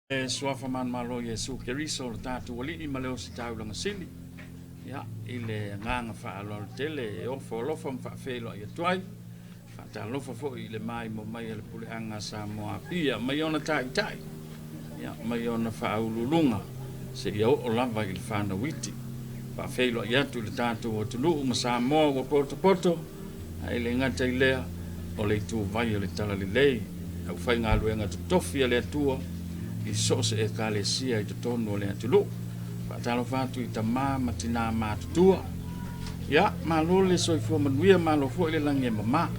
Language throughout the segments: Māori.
Swafa man malo Yesu Keriso tatu wali maleo si tau langa sili. Ya ile nganga fa alor tele o fo lo fam fa felo ya tuai. Fa ta lo fo ile mai mo mai le pule anga sa mo apia mai ona tai tai. Ya mai ona fa ululunga. Se yo o lava il fa na witi. Fa felo ya tu le tatu o tulu ma sa mo o porto. Ile ngata ile o le tu vai le tala le lei. Au fa ngalu nga tofi le tua. I so se e kalesia I te tonu le atulu. Patalo fatu I tamā matina matutua. Ya, malo le soifua manuia malo fo ile langi e mama.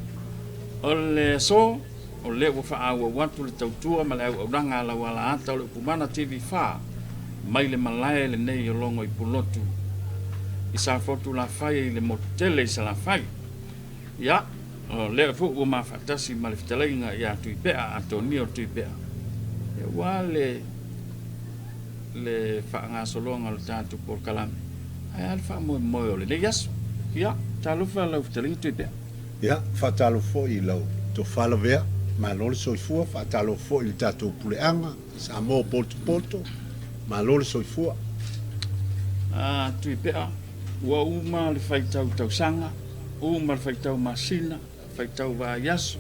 O le so, o le wafa awa watu le tautua ma le au auranga la wala ata o le upumana TV4. Mai le malae le nei o Logoipulotu. I sa fotu la fai I le motele I sa la fai. Ya, o le fu ua mafatasi ma le fitalenga I atu I pea ato ni o tu I pea. Wale le faanga solonga le tatu por kalame ai alfa mo le negas ya talo fa la ufteling tu be ya fa talo fo I lo to fala vea ma lo so fu fa talo fo il tatu puleanga sa mo porto ma lo so fu tu be wa uma le faitau tau sanga uma le faitau masina faitau va yaso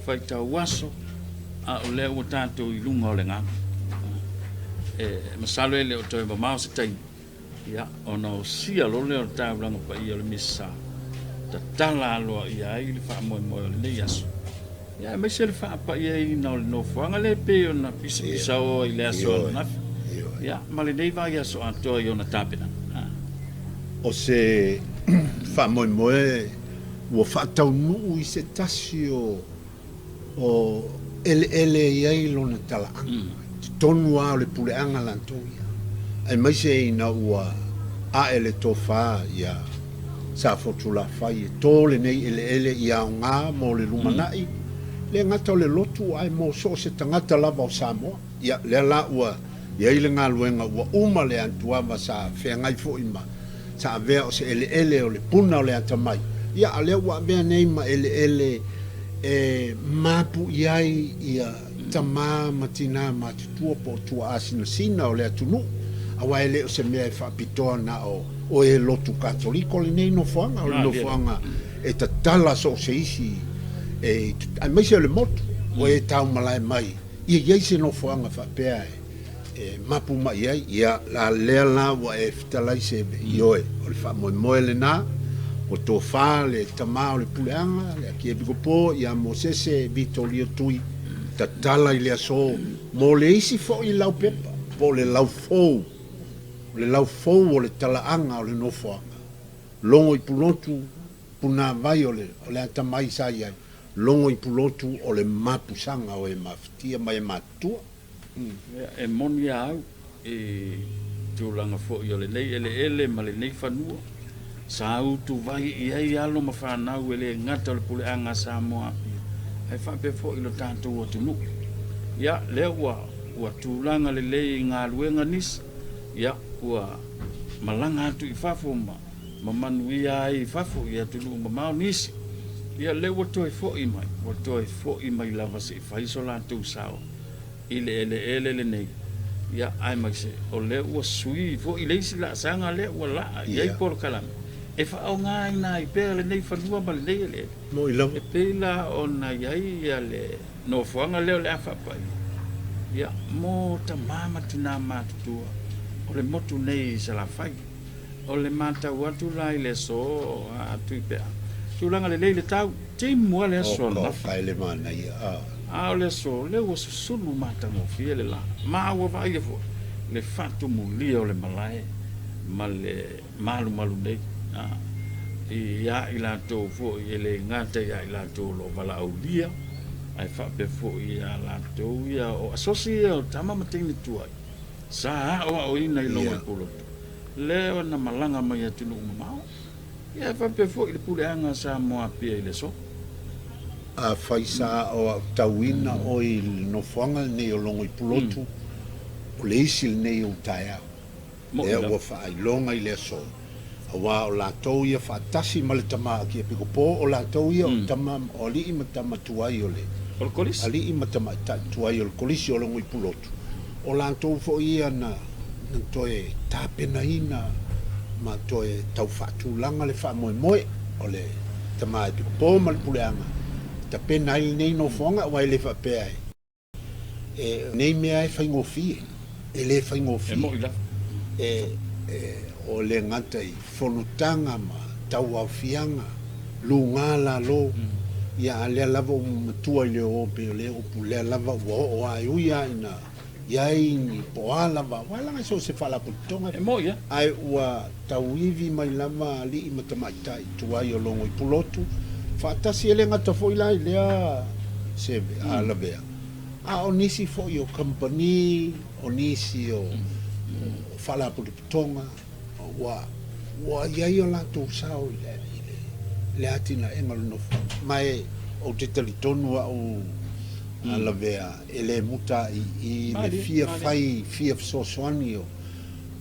faitau waso a o le o tanto I lunga o le ngā. Masalo e le o toi mamao se tai. Ia, ona o sia lo le o tau langa pa I o le misa. Ta tala aloa I ai le wha moe moe o le nei aso. Ia, mai se le wha pa I ai na o le Nofoaga le pe o na pisa o I le aso o nafi. Ia, ma le nei vai aso atoa I o na tapena. O se wha moe moe ua wha tau nuu I se tasi o ele iai lona talaanga tonu a o le puleanga lantoia ai mai se ina ua a ele tofa ia sa fotu la fai e tole nei ele ia o ngā mo le lumanai le ngata o le lotu ai mo so se tangata lava o Samoa ia le la ua ia ile ngā luenga ua uma le antuama sa whengai fo ima sa vea o se ele o le puna o le atamai ia a le ua vea nei ma ele mapu iai ia tamā matina matutua po tua asina sina o le atunu awa ele o se mea whaapitoa na o e lotu katoliko le nei Nofoaga o le Nofoaga e tatala so se isi ai mai se le motu o e tau malai mai iai se Nofoaga whaapea mapu mai ai ia la lea la wa e fitalai se ioe o le whaamoe moe le nā o tō whā le tamā o le puleanga, le aki e bikopo, ia mo sese Vitoria tui, ta tala I le aso, mo le isi fo I lau pepa, po le lau fou o le talaanga o le Nofoaga. Logoipulotu, puna vai o le atamai sa iai, Logoipulotu o le mapusanga o e mawhitia mai e matua. E moni au, e tūlanga fo I o le nei ele ma le nei whanua. Sa utu vai I ai alo ma whanau ele ngata le puleanga Samoa. Ai whape fo I lo tātou o tunu. Ia, lea ua tūlanga le lei ngā luenga nis. Ia, ua malanga atu I whafo ma manuia ai whafo I atunu ma mao nisi. Ia, lea ua toi fo I mai. Ua toi fo I mai lava se I whaiso lātou sao. I le ele le nei. Ia, ai mai se. O lea ua sui fo I leisi la sanga lea ua la. Iai por kalame. E wha o ngā ina I pēr le nei whanua ma le nei ele. Mo I lau. E pēla o na iai ia le Nofoaga leo le awhapai. Ia, mō ta māmatina matutua. O le motu nei sa la whai. O le mātau atu lai le so atu I pēr. Tūlanga le nei le tau, te mua le so na. O kai le mana ia. A o le so, le ua susunu mātango fie le la. Mā ua vai e fo. Le whatu mulia o le malae. Ma le malu nei. Ia I lātou fo I le ngata ia I lātou lo wala au lia ai whape fo I a lātou ia o asosi o tama matini tuai sa o ina I Logoipulotu leo na malanga mai atunu umamao ia whape fo I le puleanga sa moa pia I le so a whaisa o tauina o I Nofoaga nei o Logoipulotu o le isi nei o taia lea ua whailonga I le aso awa o lātou ia whaatasi ma le tama ki e pikopo o lātou ia o tama o li I matama tuai o le o le kolisi ali I matama tuai o le kolisi o Logoipulotu o lantou fo ia na toe tapena ina ma toe tau whaatulanga le wha moe moe o le tamai piko pō ma le puleanga ta pena i nei no fonga wai le wha pēa e nei mea e whaingo fie e le whaingo fie o le ngata i whonutanga ma tau au fianga lu ngala lo ia le lava o matua i le ope o le opu le lava o ai uia ina iai ni poala va wala so se fala putonga ai ua tauivi mai lava li i matamaitai tuai o Logoipulotu fatasi ele ngata foi lai lea sebe ala vea a onisi foi o company onisi o fala putonga wa iai o la tu sao le atina engal no mai o te talitonu o ala vea ele muta i le fia sosoani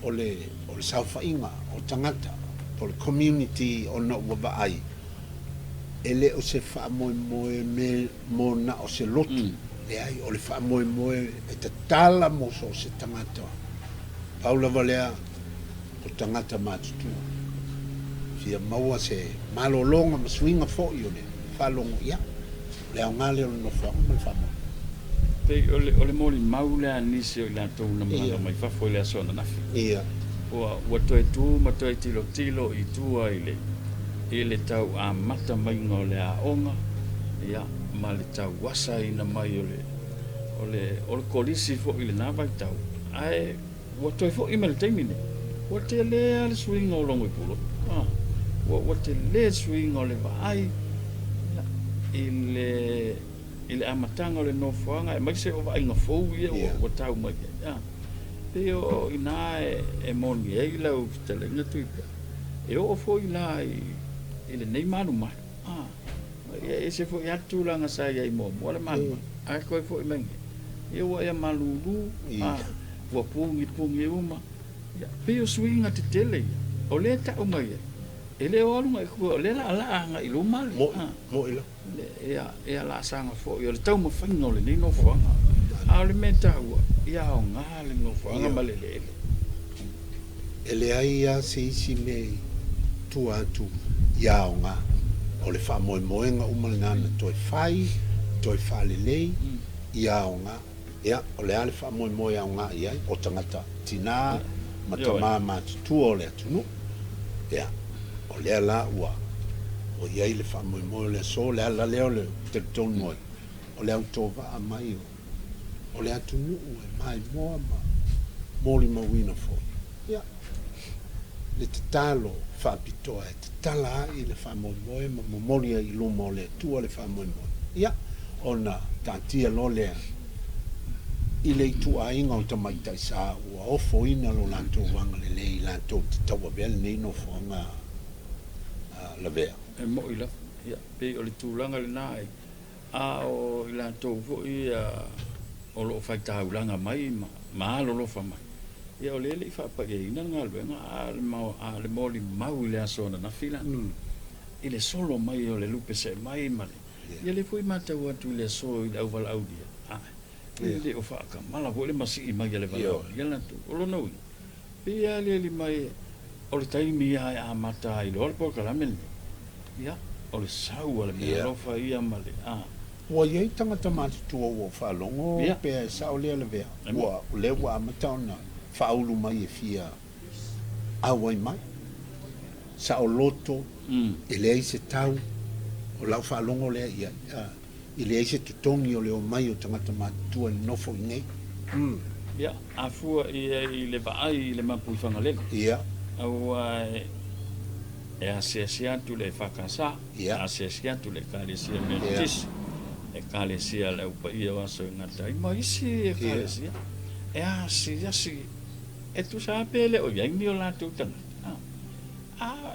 o le saufainga o tangata o le community o na ua ai ele o se wha moe mo na o se lotu le ai o le wha moe e te tala mo so se tangata paula valea o tagata matutua fia maua se malolonga ma suinga fo'i o le whalongo ia le aungale o le Nofoaga ma le whamoa o le moli mau le anisi o i latou na mana mai fafo i le asona nafi ia ua toe tu ma toe tilo i tua i le tau a mata mainga o le aonga ia ma le tau wasa ina mai o le kolisi fo'i le navai tau ae ua toe fo'i ma le taimine ua te lea le suinga o Logoipulotu ua te lea suinga o le vaai i le amatanga o le Nofoaga e mai se o vaaiga fou ia ua tau mai pe o ina e moni ai lau fitalaina tui pea e o foi la i le nei manu mai e se foi atu langa sa ia i mo le manu ai koe foi mengi e ua ia malulu ua pungi uma pe o suinga te tele o le tau mai e le o alunga e kua o le la anga i luma mo ila e la sanga fo o le tau mawhainga o le nei Nofoaga a o le meta ua ia o ngā le Nofoaga ma le ele ai ia se isi me tu atu ia o ngā o le wha moenga umalingana toi whalelei ia o ngā ia o le ale wha moe au ngā ia o tangata tina matama matutua o le atunu ia o le ala ua o iai le wha moe le so le ala leo le telton moe o le autova a mai o le atunu e mai moa ma mori mawina fo ia le te talo whaapitoa e te tala ai le wha moe ma momoria i luma o le tua le wha moe ia ona tātia lo lea i le itu a inga o tamaitai sa ua ofo ina lo lantou wanga le lei lantou te taua bea le nei Nofoaga la vea e mo ila ia pe o le tūlanga le nai o i lantou fo'i o lo faitaulanga mai ma alo lofa mai ia o lele i Faapaiaga ngā luenga a le moli mau i le asona na fila i le solo mai o le lupe se mai male ia le fo'i matau atu i le so i le au vala audia le o whaaka mala ho le masi i mai le vala ia lantou o lo nau ia le mai o le taimi ia a mata i lo le pokalame ia o le sau ale mea lofa ia male ua iai tagata matutua ua whalongo pea e sao lea le vea ua le ua amata ona whaulu mai e fia awai mai sa o loto e lea i se tau o lau whalongo lea ia i lea i se tutongi o leo mai o tagata matutua i nofo i nei ia afua i le vaai i le mapui whangalega ia aua e asiasi atu le whakasa asiasi atu le kālesia me tisi e kālesia le upa ia waso i ngata i maisi e kālesia e asiasi e tu sa pele o iangi o lātou tanga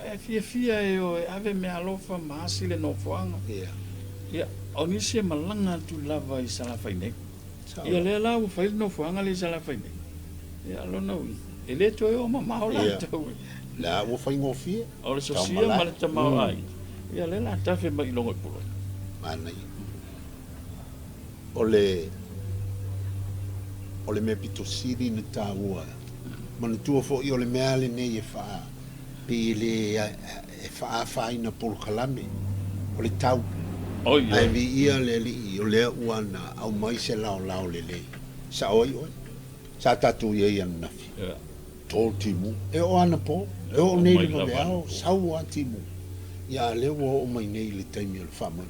e fia e o e ave me alofa maasi le Nofoaga ia o nisi e malanga tu lava i salawhainei ia le la ua whaile Nofoaga le salawhainei ia lona ui e le toi o mamao lātou la ua whaingofia o le sosia ma le tamau ai ia le la tafe mai i Logoipulotu manai o le o le mea pito siri na tāua. Mana tua fo i o le mea le nei e wha pe le e wha ina polo kalame o le tau. Ai vi ia le li o lea uana au mai se lao le le. Sa oi. Sa tatu ia ia nafi. Tol timu. E o ana po. E o nei le mabeao. Sau a timu. Ia le o mai nei le taimi o le whamai.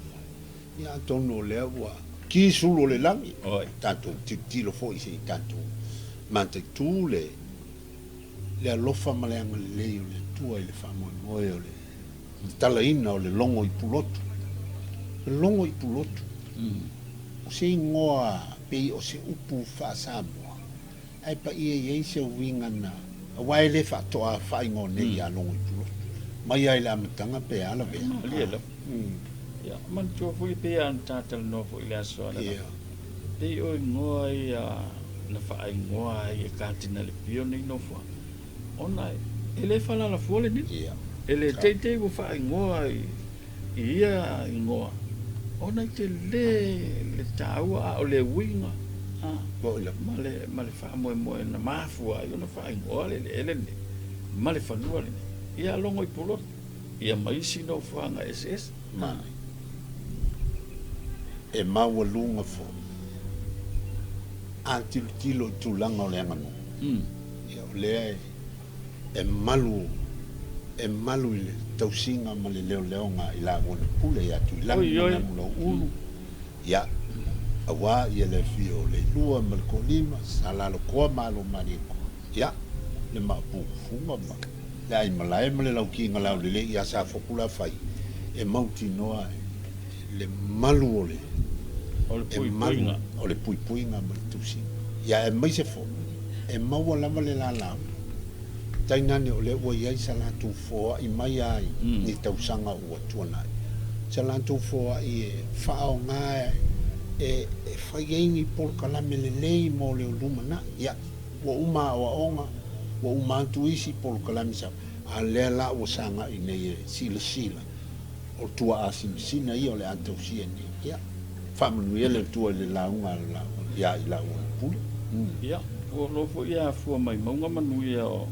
Ia tono lea ua. Ki sulu le langi. Tatu tilo fo i se tatu. Mante tu le alofa maleanga le lei o le tua i le whamai moe o le talaina o le Logoipulotu. Logoipulotu. O se ingoa pei o se upu whaasamoa. Ai pa ia se winga na awai le whatoa whaingo nei a Logoipulotu. Mai ai le amatanga pe ala vea. Aliela. Ya, man tua fui pe an tatal no fo ile aso ala. Pei o ingoa i na whaingoa i katina le pio nei no fo. Ona ele fala la fole ni. Ele te wo whaingoa i ia ingoa. Ona te le taua o le winga. Male wha moe na mafua i ona wha ingoa le ele ne. Male whanua le ne. Ia Logoipulotu. Ia maisi no whanga SS. E maua lunga fo. A tilo tūlanga o le angano. Ia o lea e malu i le tausinga ma le leo i la wana pule ia tu i langa mula ulu. Ia awa ia le fio le lua ma le kolima sa lalo koa malo mariko. Ia le maapu funga ma. Le ai malae ma le lau ki ngalau le ia sa fokula fai. E mauti noa le malu o le o le puipuinga ma le tausinga. Ia e maise fo. E maua lama le lalau. Tainane o le ua iai sa lātou fōa i mai ai ni tausanga ua tuanai. Sa lātou fōa i e whao ngā e whaiengi polo kalame le lei mo le ulumana. Ia, ua uma o aonga, ua uma atu isi polo kalame sa. A lea la ua sanga i nei sila. O tua asimisina i o le antausia ni. Ia, whamanuia le tua le launga ia i launga puli. Ia, ua lofo ia fua mai maunga manuia o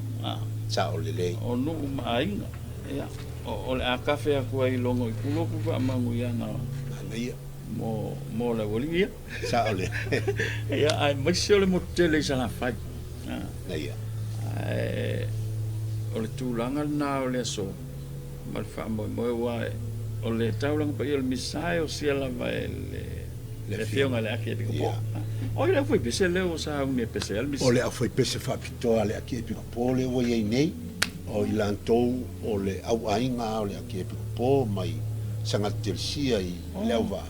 sa o le lei. O no mainga. Ia. O le akafe a kua i Logoipulotu pa mangu ia na. Ia. Mo le wali ia. Sa o le. Ia, ai maisi o le motele sa la fai. Ia. O le tūlanga na o le aso. Ma le wha moe wae. O le taulanga pa i o le misai o sia lava le fionga le aki e piko po. O i le fui pese leo sa unge pese al misai. O le fui pese whapitoa le aki e piko po le o iei nei. O i lantou o le au ainga o le aki e piko po mai sanga tersia i leo wa.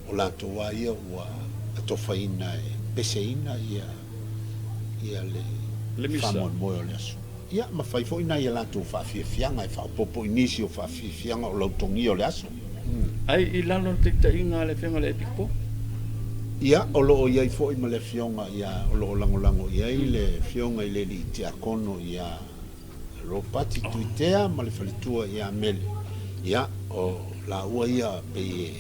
O lantou wa ia ua atofaina e pese ina ia le whamon moe o le aso. Ia, ma fai fo ina ia lantou whawhiawhianga e whaopopo inisi o whawhiawhianga o lautongi o le aso. Ai i lano te ta inga le whianga le piko po? Ia, o loo iai fo i ma le whionga ia, o loo lango iai le whionga i le li te akono ia ropati tuitea ma le whalitua ia mele. Ia, o la ua ia pe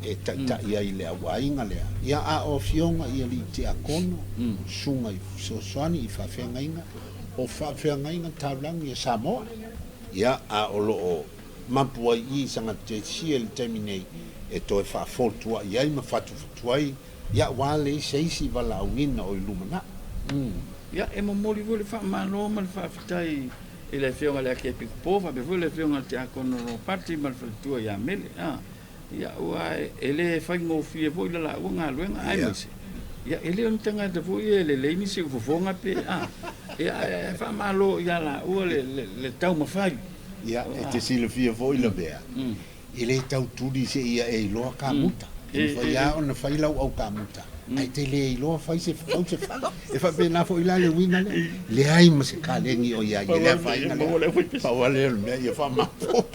e ta ia i le awainga lea. Ia a o whionga ia li te akono, sunga i sosoani i whawhianga inga, o whawhianga inga taulangi e Samoa. Ia, a o loo mapua i sanga te sia le teminei e toe whaafotua iai ma whatufutuai. Ia, wale seisi wala au ngina o i lumana. Ia, e mo moli vole whaamano ma le whaafitai i le whionga le ake piko po, whape vole whionga te akono ropati ma le whalitua ia mele. Ia, ua e le whaingo fie vo i la ua ngā luenga ai maise. Ia, e le on tanga te vo i e le leini se ufofonga pe. Ia, e whaamalo ia la ua le tau mawhai. Ia, e te sila fie vo i la bea. I le tau turi se ia e iloa ka muta. Ia, ona whailau au ka muta. Ai te le iloa whai se whau se whai. E whape na fo ila le wina le. Le ai ma se ka lengi o ia. I le whainga le. Pawale le mea ia whamapo.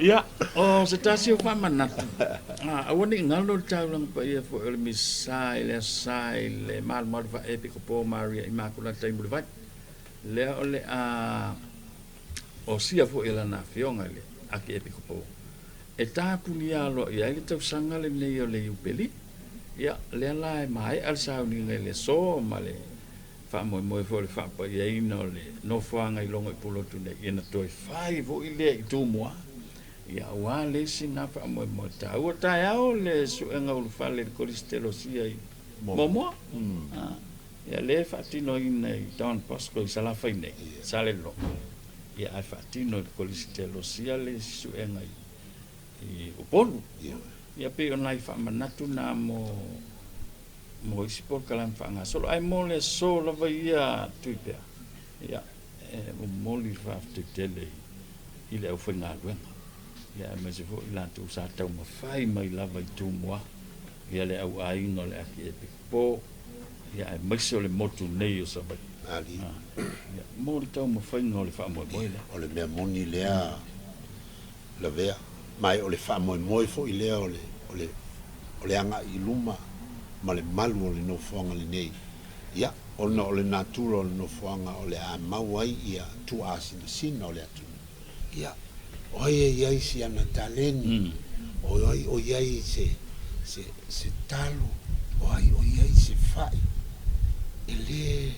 Ia, o se tasi o whamanatu. Awani ngalo tau lang pa ia fo ele misai le sai le malu fa epiko po Maria Immaculata i Mulivai. Le ole o sia fo ela na fionga le aki epiko po. E tāpuni alo ia ele tau sanga le nei o le upeli. ia le lai mai al sau ni le so ma le fa mo fo le fa pa ye no le Nofoaga I Logoipulotu nei ina toi fai vo I le I tu moa ia wa le sina fa mo ta o ta ao le su enga ul fa le kolistelo sia I mo ia le fa tino in don pasco sala fa nei sale lo ia ai fa tino il kolistelo sia le su enga I upolu ia pe ona I fa manatu na mo isi por kalam fa nga solo ai mo le so la va ia tuipea ia mo li fa te tele I le au fa nga wenga ia me se fo la tu sa tau ma fai mai la va tu moa ia le au ai no le aki e po ia ai mai se le motu nei o sa ba ali ia mo le tau ma fai no le fa mo le o le mea moni lea la vea mai o le fa mo fo I lea o le anga I luma ma le malu o le Nofoaga le nei ia ona o le natura o le Nofoaga o le a mau ai ia tu a sina o le atu ia o ia si ana taleni o ia se talo o ia se fai ele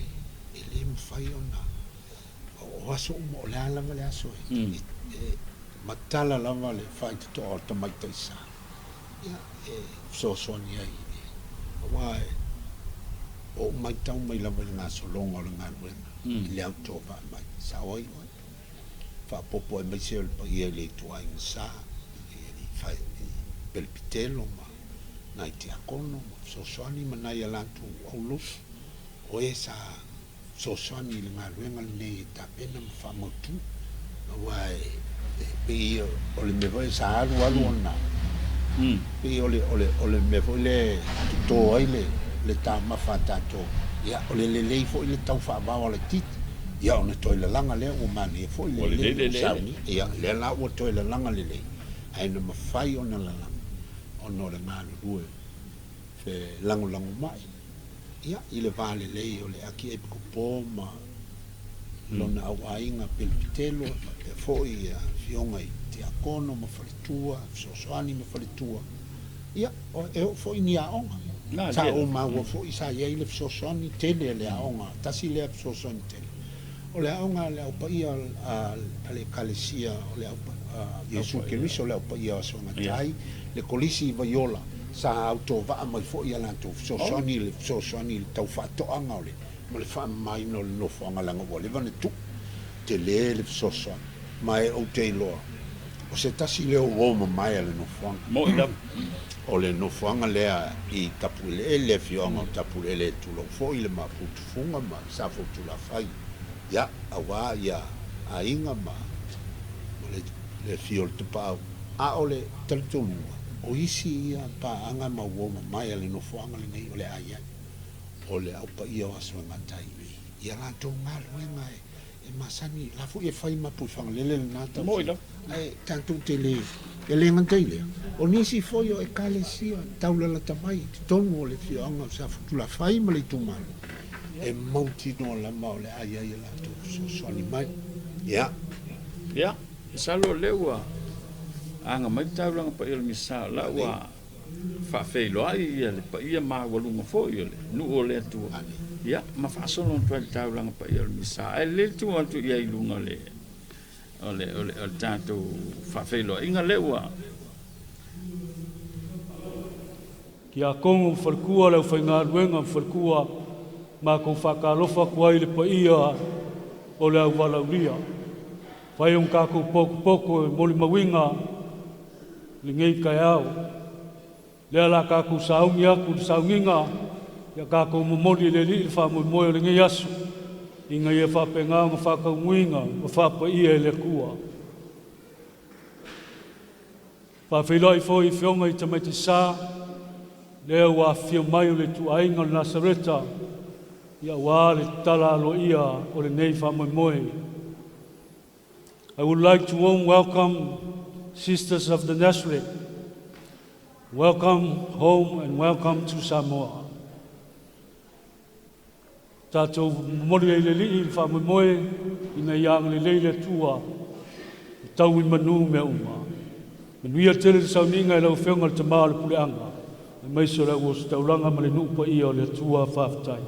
mfai ona o aso mo le ala le aso matala lava le fai to o tamaita isa ia so ni ai wai o mai tau mai lava nga so longa le nga wena le auto pa mai sa oi fa popo e mai se pa ia le tuai sa e fai pel pitelo ma nai te akono so ni manai ala tu o lu o esa so ni le nga wena le ta pena fa mo tu wai pe o le me vai sa alu ona pe ole me foi le to ai le ta ma fata to ia ole foi le tau fa va ole tit ia ona to le langa le o mani foi le sauni ia le la o to le langa le ai no ma fai ona la ona le ngalo due fe lango mai ia ile vale le ole aki e ko po ma lona au ainga pel pitelo foi fionga te akono ma falitua soani ma falitua ia o foi ni aonga sa o ma wo foi sa ia ile soani tele le aonga tasi le soani tele o le aonga le pa ia ale kalesia o le Yesu ke miso le pa ia so ngatai le kolisi vaiola sa auto va mai foi ala tu soani le soani tau fa to anga ole mo le fa mai no Nofoaga langa wo le vane tu te le soani mai o te loa o se tasi leo o mai ale Nofoaga mo ina o le Nofoaga lea I tapule le fionga o tapule le tu lo foi le maputu funga ma sa fo tu la fai ia awa ia ainga ma le fiol te pau a o le taltolua o isi ia pa anga ma wo mai ale Nofoaga le nei o le aia o le au pa ia aso ngatai ia la to ngal wenga e masani la fu e fai ma pu fanga lele na ta mo ina ai tanto tele ele ngantai le o nisi foi o e kalesia taula la tamai tonu le fionga sa fu la fai ma le tumal e mauti no la ma le ai la to so ni mai ya salo lewa anga mai taula pa il misa la wa fa fe lo ai le pa ia ma walunga fo ile nu o le tu ia ma fa solo tu taula pa il misa e le tu antu ia ilunga le ole tanto fa fe lo inga lewa kia kongo farkua le whainga ruenga farkua ma ko whakalofa kuai le pa ia o le au walauria whai on kako poko e moli mawinga le ngei kai au le ala kako saungi aku le saunginga ia kako momoli le li le whamoimoe le ngei asu inga ia whapenga ma whakaunguinga ma whapa ia le kua whawhiloi foi whionga I tamaiti sā lea wa whio mai o le tuainga o Nasareta ia wa le tala alo ia o le nei whamoimoe. I would like to warm welcome sisters of the Nazareth. Welcome home and welcome to Samoa. Tātou mori e le li I whamoimoe ina iang le leile tua tau I manu me uma. Manuia tele saunga I lau whionga le tamaa le puleanga. mai so la o staulanga ma le nu pa ia o le tua whaftai.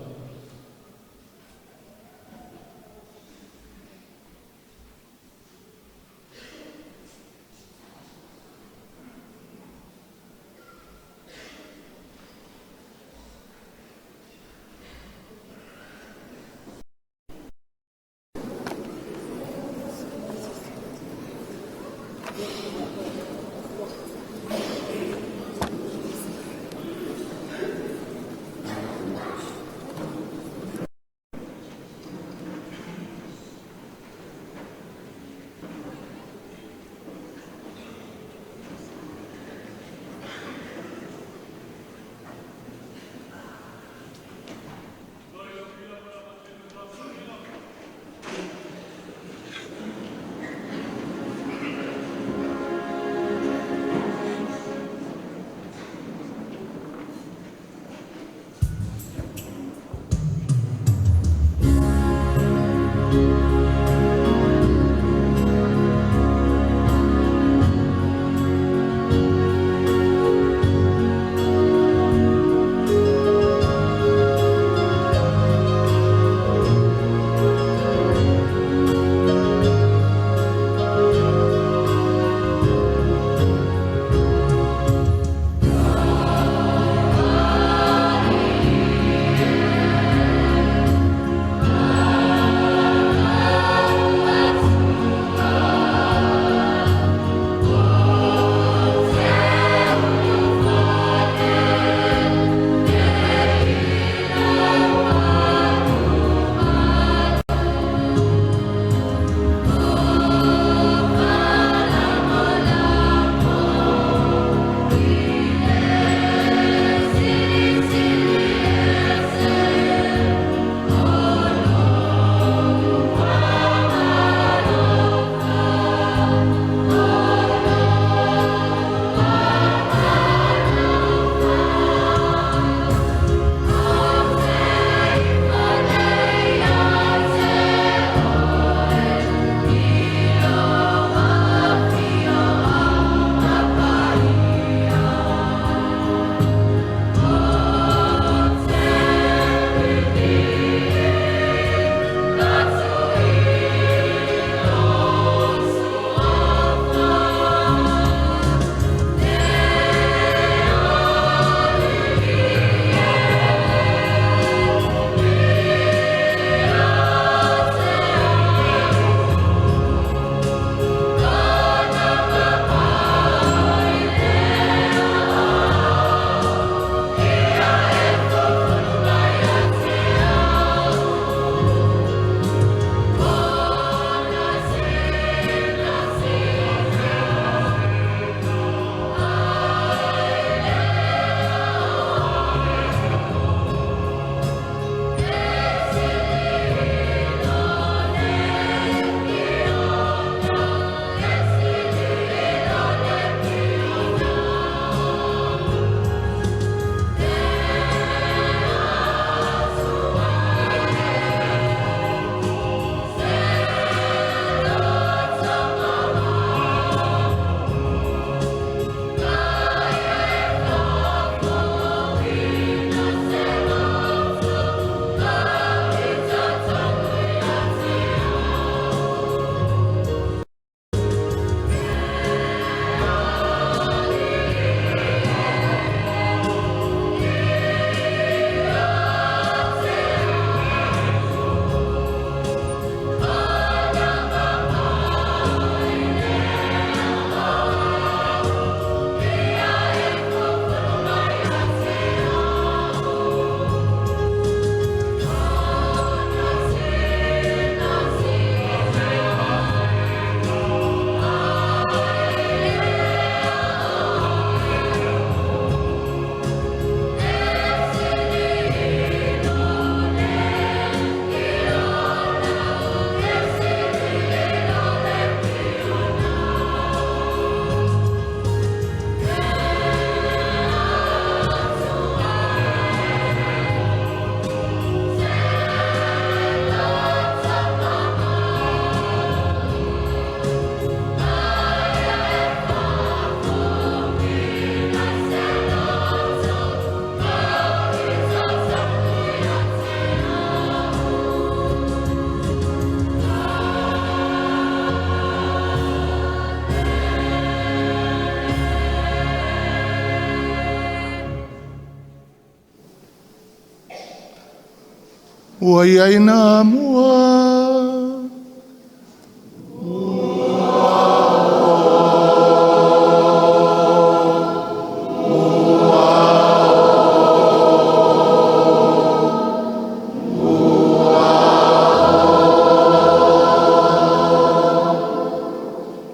Ua iai nā mua.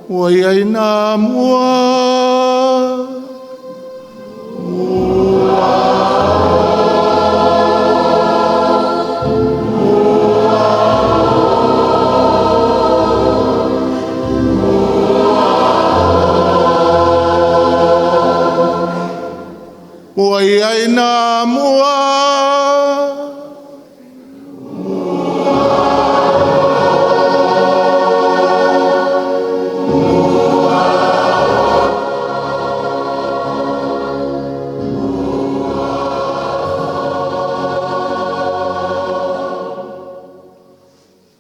Ua iai nā mua. Ua iai nā mua.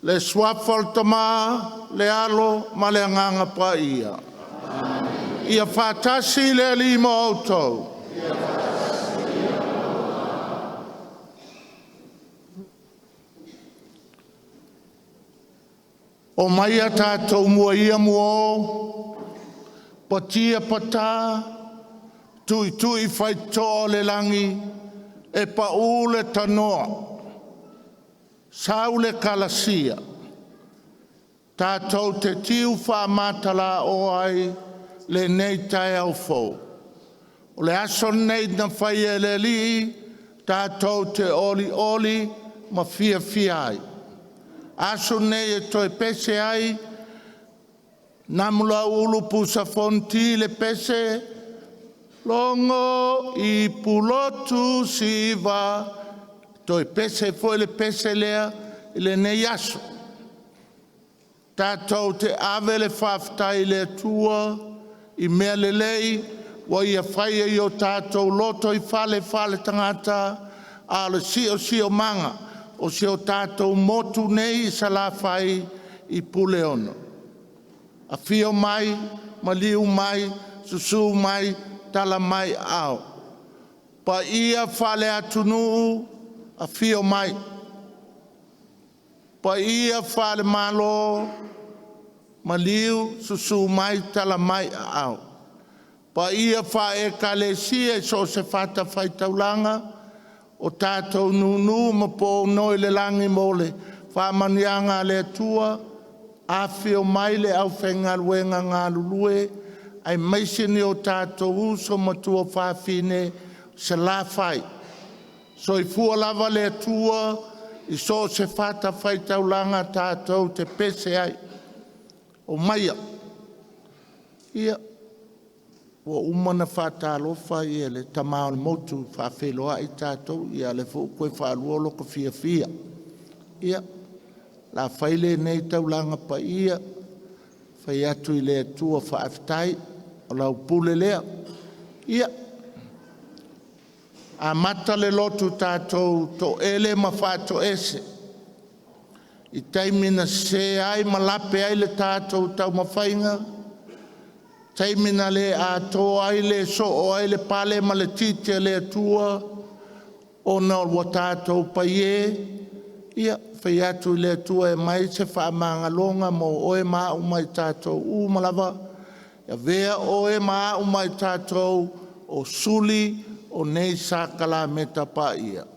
Le swafal tama, le alo, ma le anganga pa ia. Ia whātasi le lima autou. O mai a tātou mua ia mua, patia patā, tui tui whai tō le langi, e pa ule tanoa, sau le kalasia, tātou te tiu whāmatala o ai, le nei tai au fau. O le aso nei na whai e le li, tātou te oli oli, ma fia fia ai. Aso nei e toi pese ai, namula ulu pusa fonti le pese, longo I pulotu siva, toi pese foi le pese lea, le nei aso. Tātou te ave le whaftai le tua, I mea le lei, wa ia whaia I o tātou loto I whale tangata, a le sio manga, o se o tātou motu nei sa la whai I pule ono. A fio mai, maliu mai, susu mai, tala mai au. Pa ia whale atunu, a fio mai. Pa ia whale malo, maliu, susu mai, tala mai au. Pa ia whae kalesia so se whata whai taulanga, o tātou nunu ma po noi le langi mole, whamanianga le tua, a whio mai le au whenga luenga ngā lulue, ai maisini o tātou uso matua whawhine se la whai. So I fua lava le tua, I so se whata whai taulanga tātou te pese ai. O maia, ia, wa umana whātālofa ia le tamao le motu whawheloa I tātou ia le koe whāluolo ko fia fia. Ia, la whaile nei taulanga pa ia, whai atu I le tua whaaftai, o lau pule lea. Ia, a mata le lotu tātou to ele ma whāto ese. I taimina se ai malape ai le tātou tau mawhainga, taimina le a tō ai le so o ai le pale ma le tite le tua o na ua tātou pa ie. Ia, whai atu le tua e mai se whaamanga longa mo oe maa umai tātou umalawa. Ia vea oe maa umai tātou o suli o nei sākala meta pa ia.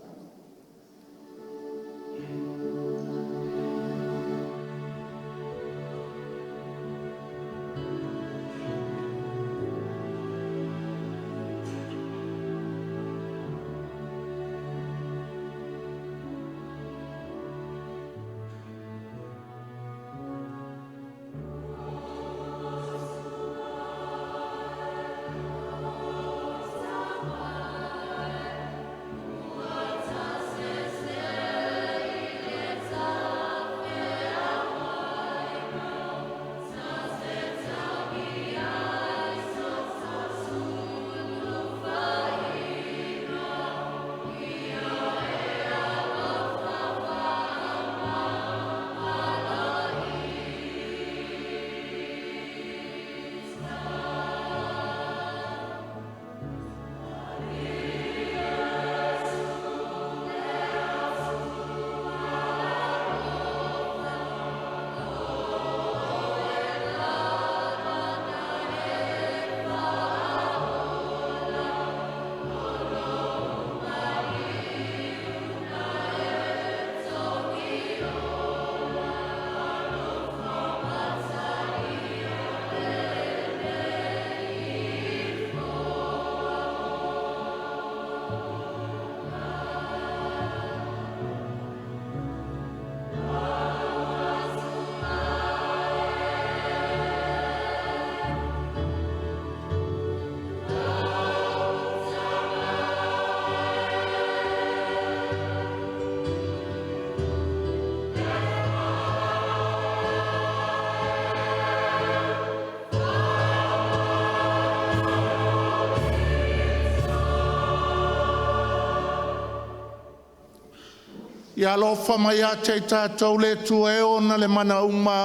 Ia lofa mai a te tātou le tue ona le mana uma,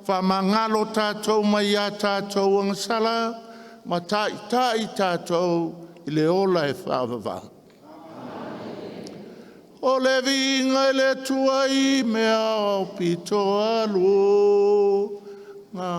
wha mangalo tātou mai a tātou angasala, ma tai tātou i le ola e whaavava. O le vinga le tua i mea o pito alu ngā.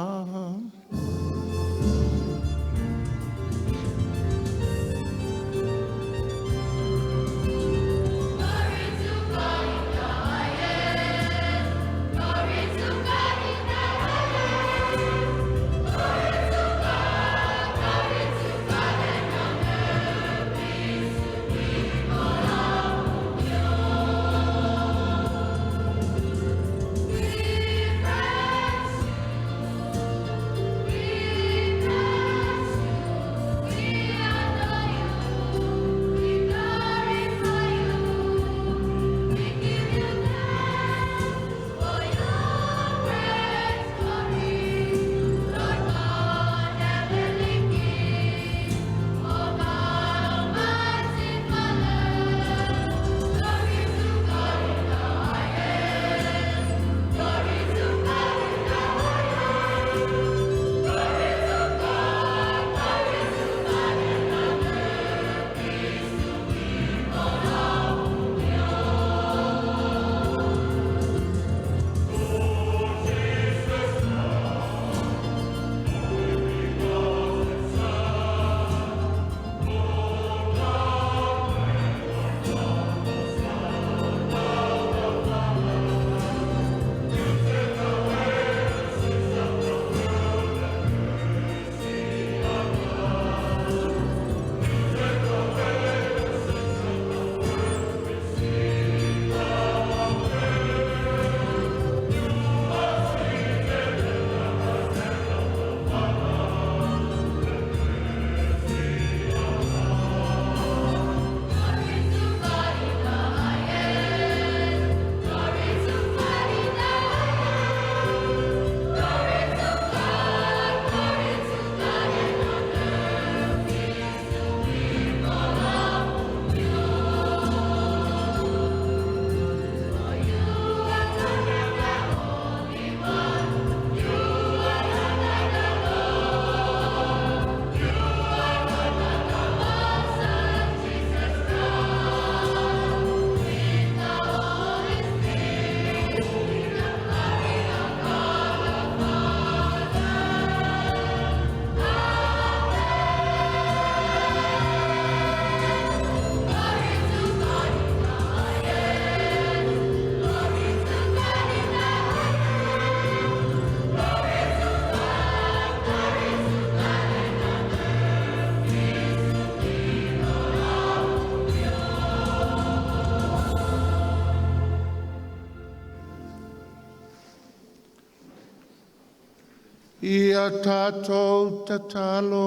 Ia tātou tatalo.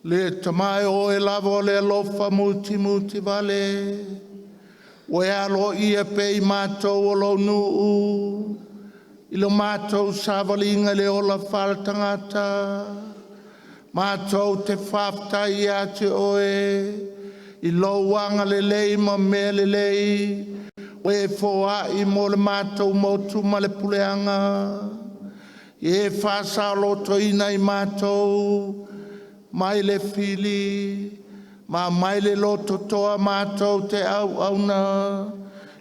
Le tamai o e lavo le alofa muti vale. O e alo ia pe i mātou o lo nuu. I lo mātou savalinga le ola whal tangata. Mātou te whafta ia te oe. I lo wanga le lei ma me le lei. E foa i mo le mātou motu ma le puleanga. E whasa loto ina i mātou. Mai le fili. Ma mai le loto toa mātou te au na.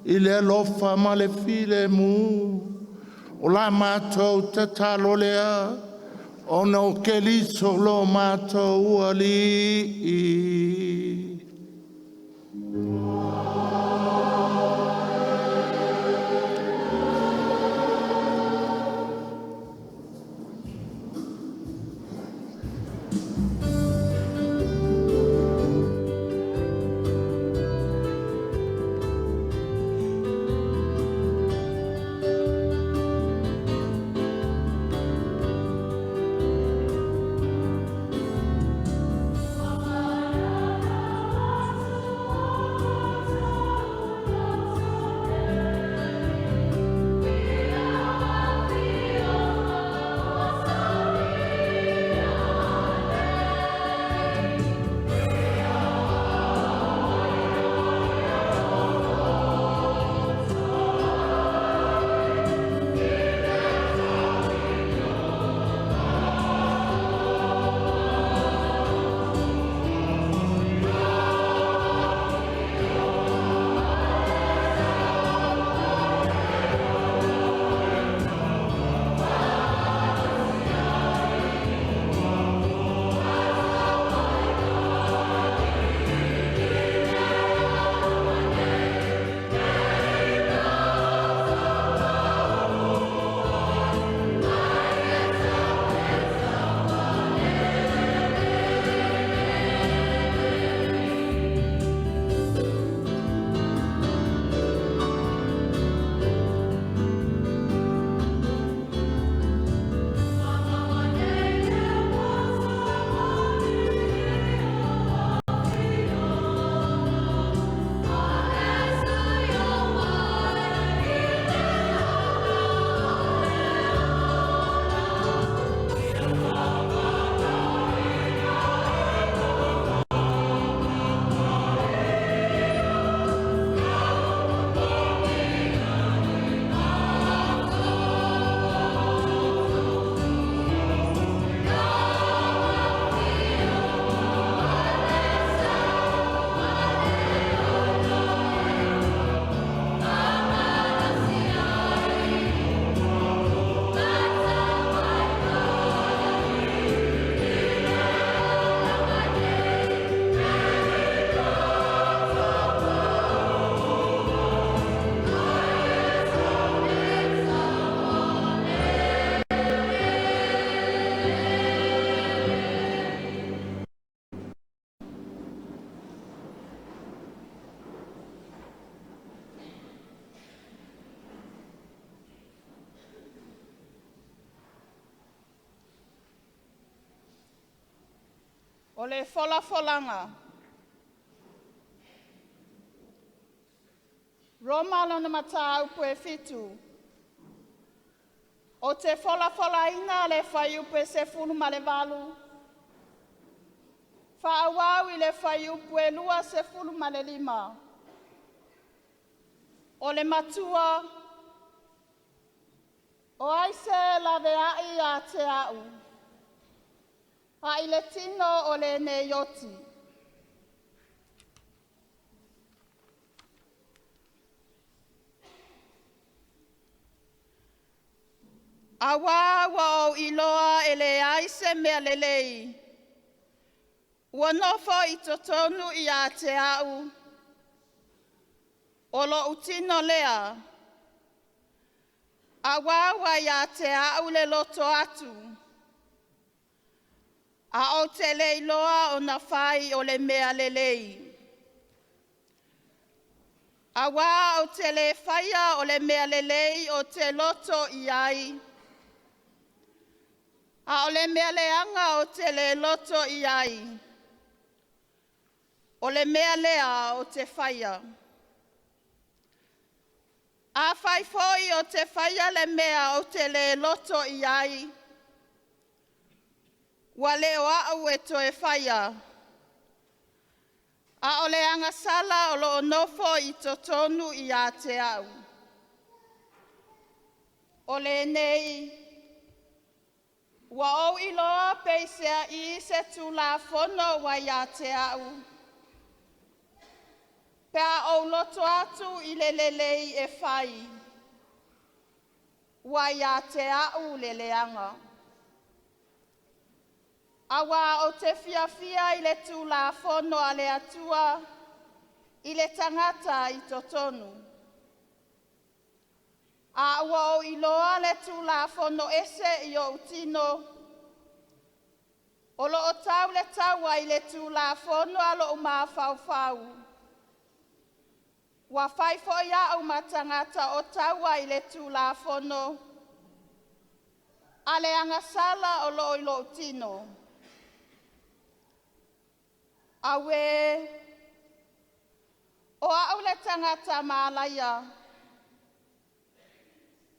I le lofa ma le file mu. O la mātou te talo lea. O no ke liso lo mātou ali. o le folafolanga. Roma lona matau pue fitu. O te folafolaina le whaiupe se funu ma le valu. Whaawau i le whaiupe lua se funu ma le lima. O le matua, o aise la veai a te au. A i le tino o le ne yoti. Awa wa o iloa e le aise mea lelei. Ua nofo i totonu i a te au. O lo utino lea. Awa wa i a te au le loto atu. A o te leiloa o na whai o le mea lelei. Awa o te le whaia o le mea lelei o te loto i ai. A o le mea leanga o te le loto i ai. O le mea lea o te whaia. A whai foi o te whaia le mea o te le loto i ai. Wa leo au e to e whaia. A o le angasala o lo nofo i totonu i a te au. O le nei. Wa o iloa peisea i se tu la fono wa i a te au. Pea o loto atu i le lelei e whai. Wa i a te au le leanga. Awa o te fia i le tu la fono a le atua. I le tangata i totonu. A ua o iloa le tu la fono ese i o utino. O lo o tau le taua i le tu la fono a lo o maa fau. Wa fai fo ia au matangata o taua i le tu la fono. A le angasala o lo i lo utino. Awe o au le tangata maalaya.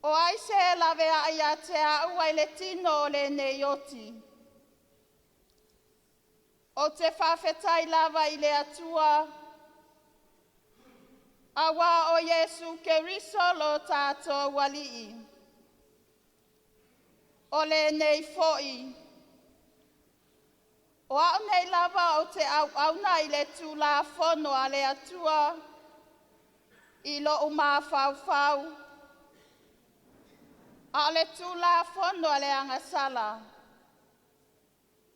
O aise lawe a ia te au ai le tino o le neioti. O te whawhetai lava i le atua. Awa o Yesu ke riso lo tātou walii. O le nei foi. O au nei lava o te au i le tu la fono a le atua. I lo uma fau. A le tu la fono a le angasala.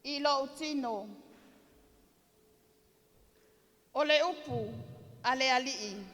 I lo utino. O le upu a le alii.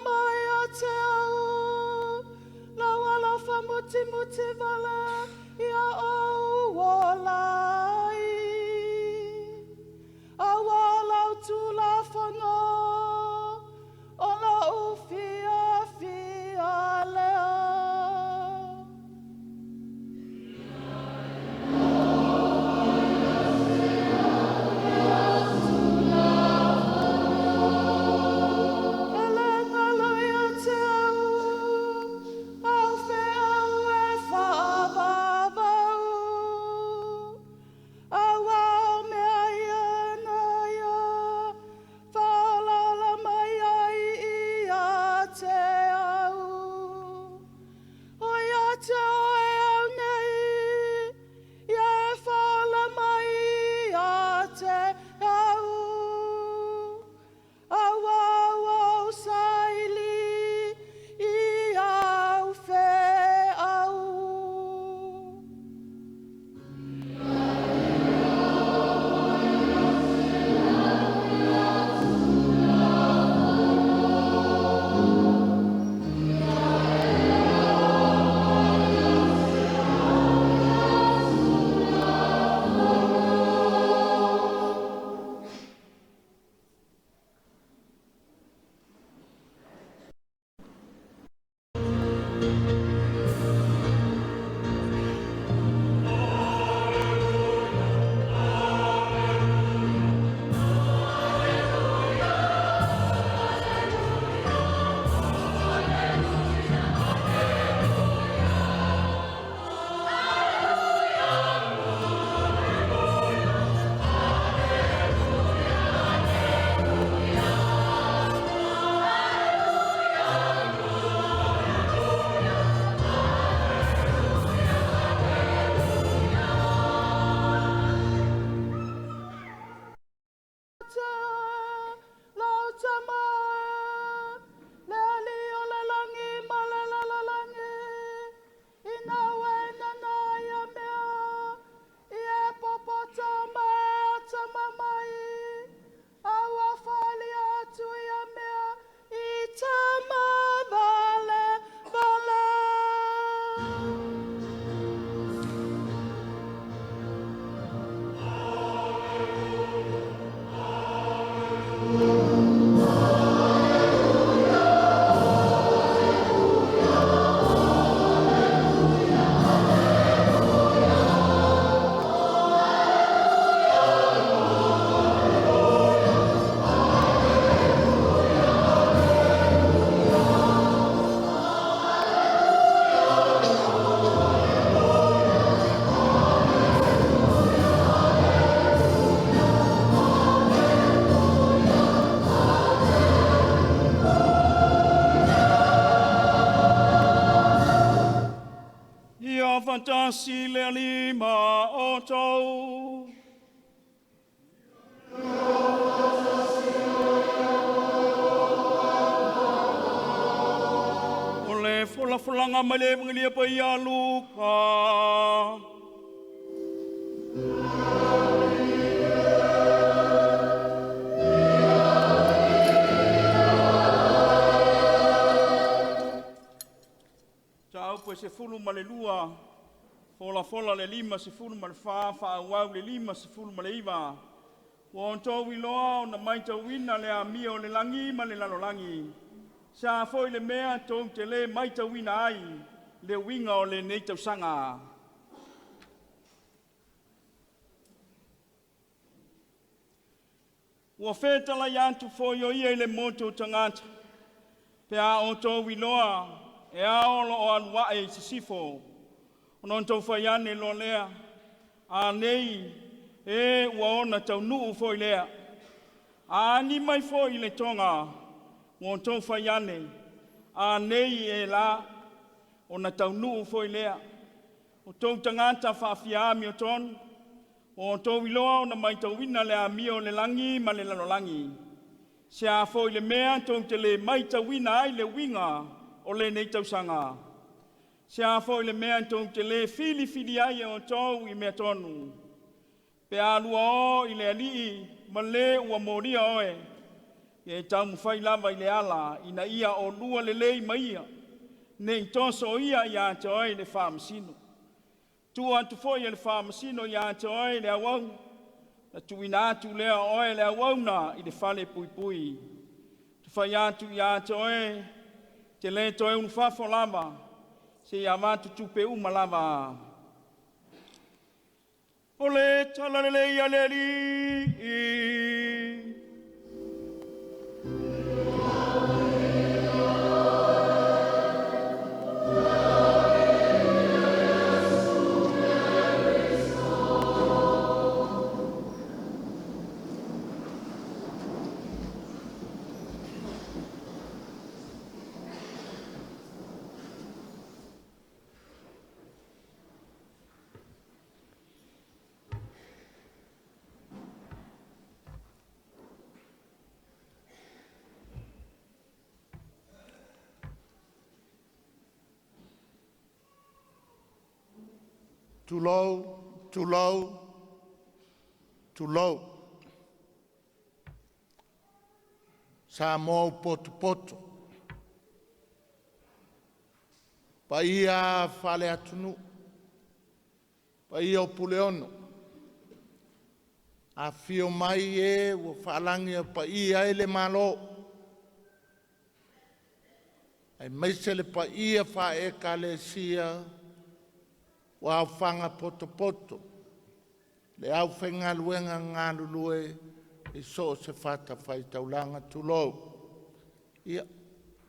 Mai tulafono o la ufia fia lea. Fantasi le lima o tau. O le fulanga male mngilia pa ia luka. Tau po se fulu male lua. Fola le lima se fulu ma le fa wau le lima se fulu ma le iwa. Won to wi loa o na mai tau wina le amia o le langi ma le lalolangi. Sa foi le mea tau te le mai tau wina ai le winga o le nei tau sanga. Ua whetala iantu foi o ia le moto tangata. Pea o to wi loa e aolo o anua e sisifo. Non tau whaiane lo lea, a nei e ua ona tau nuu foi lea. A ni mai foi le tonga, non tau whaiane, a nei e la, ona tau nuu foi lea. O tau tangata whaafiami o ton, o tau iloa ona mai tau wina le a mio le langi ma le lalolangi. Se a foi le mea tau te le mai tau wina ai le winga o le nei tau sanga. Se a foi le mea tau te le fili ai o tau I mea tonu. Pe a lua o I le alii ma le ua moria oe. E tau mwhai lava I le ala ina ia o lua le lei maia. Nei toso ia ia te oe le whaamasino. Tua atu foi le whaamasino ia te oe le awau. tuina atu lea oe lea wauna i le fale pui pui. Tu fai atu i atoe, te le toe un fafo lava, se ia matu tupe uma lava. Ole talalele ia leli. Too low, too low, too low. Sa mo poto poto. Pa ia fale atunu. Pa ia o puleono. A fio mai e o falangi pa ia ele malo. Ai meisele pa ia fa e kalesia. Wa au fanga poto poto. Le au whenga luenga ngā lulue i so se fata whai taulanga tulou. Ia,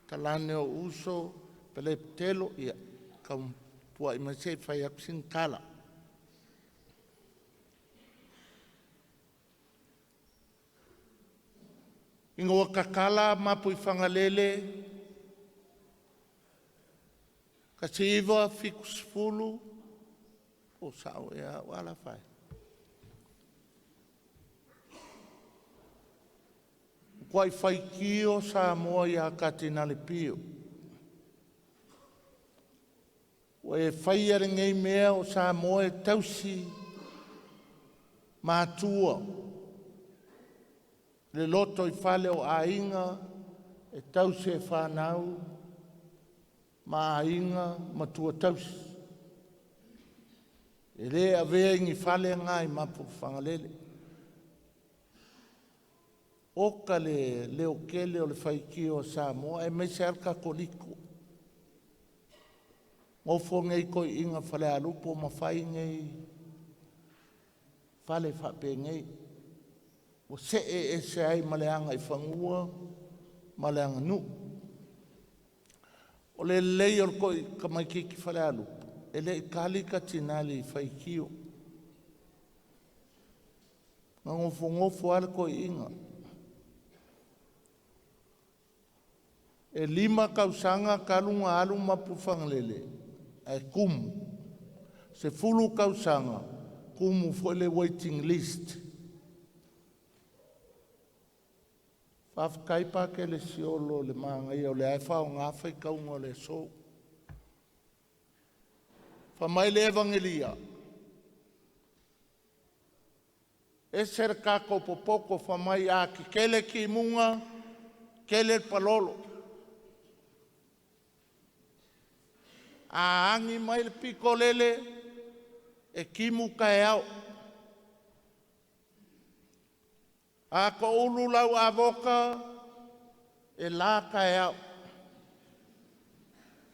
talane o uso, pele telo, ia, kaum pua i masei whai aksin kala. Ingo wa kakala mapu i whangalele, kasi iwa fikus fulu, o sao ea wala whai. Kwai whai kio sa moa ia katina le pio. O e whai are ngei mea o sa moa e tausi matutua. Le loto i whale o ainga e tausi e whanau ma ainga matua tausi. E le avea ingi whale ngai mapu whangalele. Oka le leo kele o le whaiki o Samoa e mese alka koliko. Ngofo ngei koi inga whale alupo ma whai ngei whale whape ngei. O se e se ai maleanga i whangua, maleanga nu. O le lei o koi kamaiki ki whale alupo. Ele kalika tinali whaikio. Ngofo alko inga. E lima kausanga kalunga alu mapufanglele. E kumu. Se fulu kausanga. Kumu fole waiting list. Whafkaipa ke le siolo le maanga ia o le aifao ngawhai kaunga le so. Whamai le evangelia. E ser kako popoko whamai a ki kele ki munga, kele palolo. A angi mai le piko lele, e kimu kai au. A ko ulu lau avoka, e la kai au.